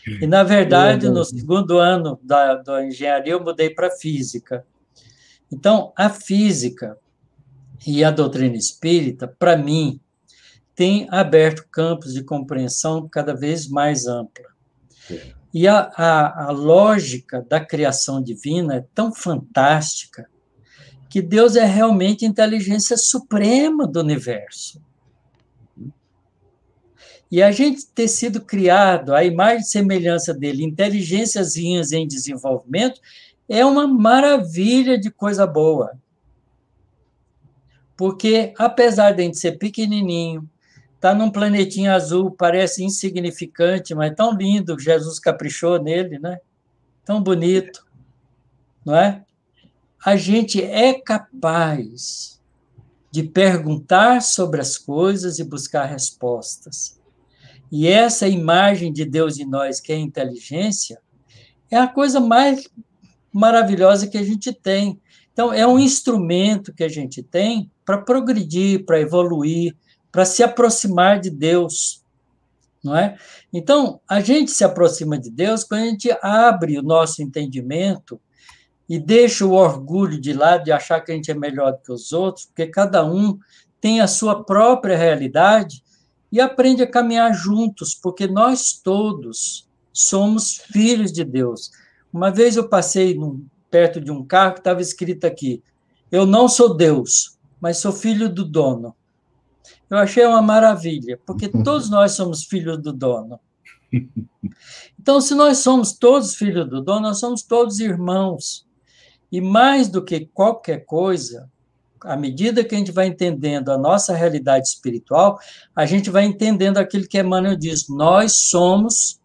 E, na verdade, no segundo ano da engenharia, eu mudei para física. Então, a física e a doutrina espírita, para mim, tem aberto campos de compreensão cada vez mais ampla. E a lógica da criação divina é tão fantástica que Deus é realmente a inteligência suprema do universo. E a gente ter sido criado à imagem e semelhança dele, inteligênciazinhas em desenvolvimento, é uma maravilha de coisa boa. Porque, apesar de a gente ser pequenininho, estar num planetinha azul, parece insignificante, mas tão lindo, Jesus caprichou nele, né? Tão bonito, não é? A gente é capaz de perguntar sobre as coisas e buscar respostas. E essa imagem de Deus em nós, que é a inteligência, é a coisa mais maravilhosa que a gente tem. Então, é um instrumento que a gente tem para progredir, para evoluir, para se aproximar de Deus, não é? Então, a gente se aproxima de Deus quando a gente abre o nosso entendimento e deixa o orgulho de lado de achar que a gente é melhor do que os outros, porque cada um tem a sua própria realidade e aprende a caminhar juntos, porque nós todos somos filhos de Deus. Uma vez eu passei perto de um carro que estava escrito aqui, eu não sou Deus, mas sou filho do dono. Eu achei uma maravilha, porque todos nós somos filhos do dono. Então, se nós somos todos filhos do dono, nós somos todos irmãos. E mais do que qualquer coisa, à medida que a gente vai entendendo a nossa realidade espiritual, a gente vai entendendo aquilo que Emmanuel diz, nós somos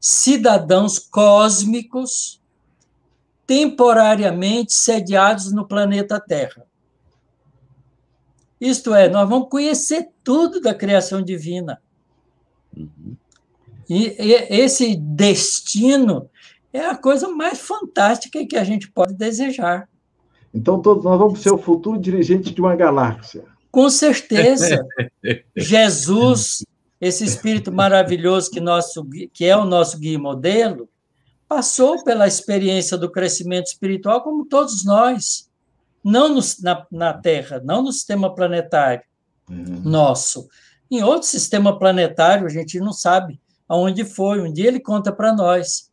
cidadãos cósmicos temporariamente sediados no planeta Terra. Isto é, nós vamos conhecer tudo da criação divina. E esse destino é a coisa mais fantástica que a gente pode desejar. Então, todos nós vamos ser o futuro dirigente de uma galáxia. Com certeza. Jesus, esse espírito maravilhoso que é o nosso guia e modelo, passou pela experiência do crescimento espiritual como todos nós. Não na Terra, não no sistema planetário nosso. Em outro sistema planetário, a gente não sabe aonde foi. Um dia ele conta para nós.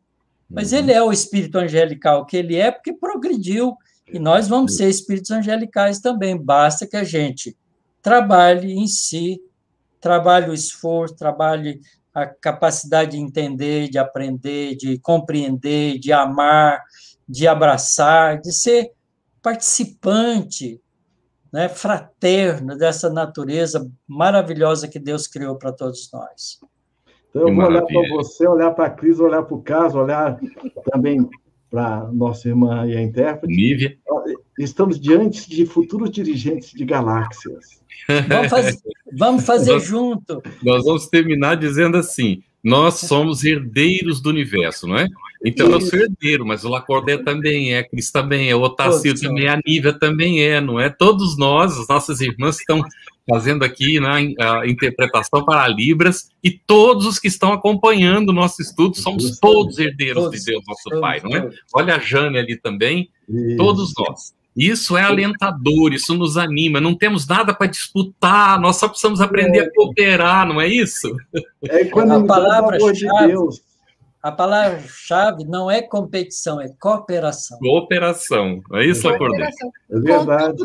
Mas ele é o espírito angelical que ele é porque progrediu. E nós vamos ser espíritos angelicais também. Basta que a gente trabalhe em si, trabalhe o esforço, trabalhe a capacidade de entender, de aprender, de compreender, de amar, de abraçar, de ser participante, né, fraterno dessa natureza maravilhosa que Deus criou para todos nós. Então, eu vou olhar para você, olhar para a Cris, olhar para o Carlos, olhar também para a nossa irmã e a intérprete. Nívia. Estamos diante de futuros dirigentes de galáxias. Vamos fazer junto. Nós vamos terminar dizendo assim, nós somos herdeiros do universo, não é? Então, eu sou herdeiro, mas o Lacordaire também é, a Cris também é, o Otacílio também é, a Nívia também é, não é? Todos nós, as nossas irmãs, estão fazendo aqui, né, a interpretação para Libras, e todos os que estão acompanhando o nosso estudo somos todos herdeiros de Deus, nosso Pai, não é? Olha a Jane ali também, todos nós. Isso é alentador, isso nos anima, não temos nada para disputar, nós só precisamos aprender a cooperar, não é isso? É quando a palavra-chave não é competição, é cooperação. Cooperação, é isso, Acordei? É verdade.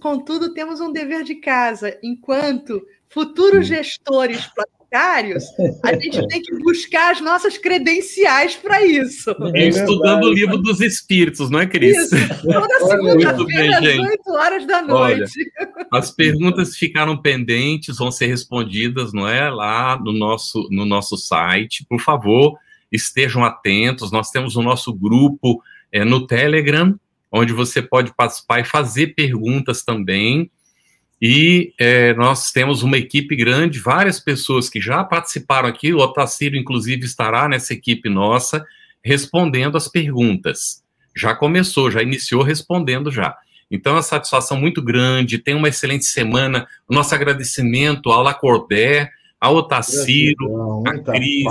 Contudo, temos um dever de casa. Enquanto futuros gestores planetários, a gente tem que buscar as nossas credenciais para isso. Estudando o livro dos Espíritos, não é, Cris? Isso, toda segunda-feira, às 8 horas da noite. Olha, as perguntas ficaram pendentes, vão ser respondidas, não é, lá no nosso site. Por favor, estejam atentos. Nós temos o nosso grupo no Telegram, onde você pode participar e fazer perguntas também. E nós temos uma equipe grande, várias pessoas que já participaram aqui, o Otacílio, inclusive, estará nessa equipe nossa, respondendo as perguntas. Já começou, já iniciou respondendo já. Então, é uma satisfação muito grande, tem uma excelente semana. O nosso agradecimento ao Lacordé, ao Otacílio, a Cris,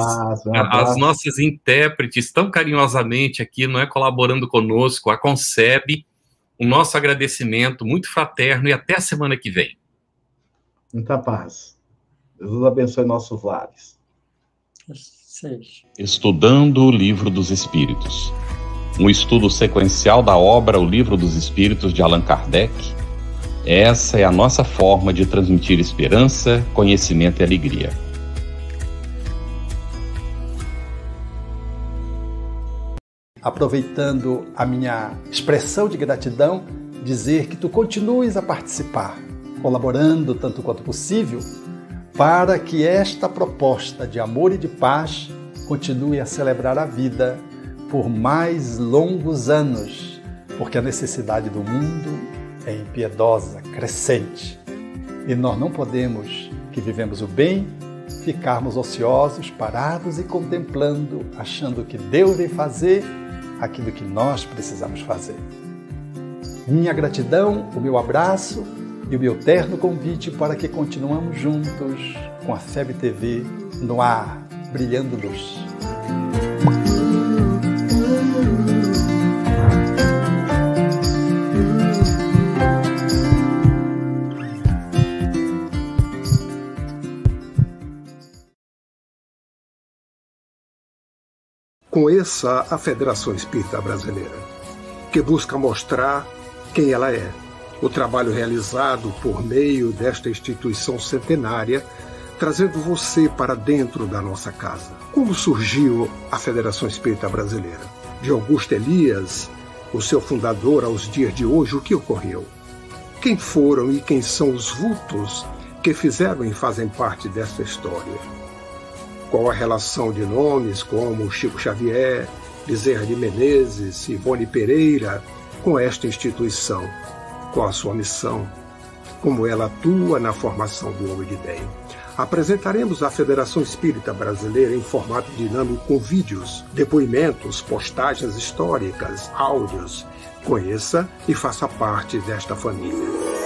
as nossas intérpretes tão carinhosamente aqui, não é, colaborando conosco, a Concebe. O nosso agradecimento muito fraterno e até a semana que vem. Muita paz. Jesus abençoe nossos lares. Estudando o Livro dos Espíritos. Um estudo sequencial da obra O Livro dos Espíritos de Allan Kardec. Essa é a nossa forma de transmitir esperança, conhecimento e alegria. Aproveitando a minha expressão de gratidão, dizer que tu continues a participar, colaborando tanto quanto possível, para que esta proposta de amor e de paz continue a celebrar a vida por mais longos anos, porque a necessidade do mundo é impiedosa, crescente. E nós não podemos, que vivemos o bem, ficarmos ociosos, parados e contemplando, achando que Deus vem fazer aquilo que nós precisamos fazer. Minha gratidão, o meu abraço e o meu terno convite para que continuamos juntos com a FEB TV no ar, brilhando luz. Conheça a Federação Espírita Brasileira, que busca mostrar quem ela é. O trabalho realizado por meio desta instituição centenária, trazendo você para dentro da nossa casa. Como surgiu a Federação Espírita Brasileira? De Augusto Elias, o seu fundador, aos dias de hoje, o que ocorreu? Quem foram e quem são os vultos que fizeram e fazem parte desta história? Qual a relação de nomes como Chico Xavier, Bezerra de Menezes, Ivone Pereira com esta instituição? Qual a sua missão? Como ela atua na formação do homem de bem? Apresentaremos a Federação Espírita Brasileira em formato dinâmico com vídeos, depoimentos, postagens históricas, áudios. Conheça e faça parte desta família.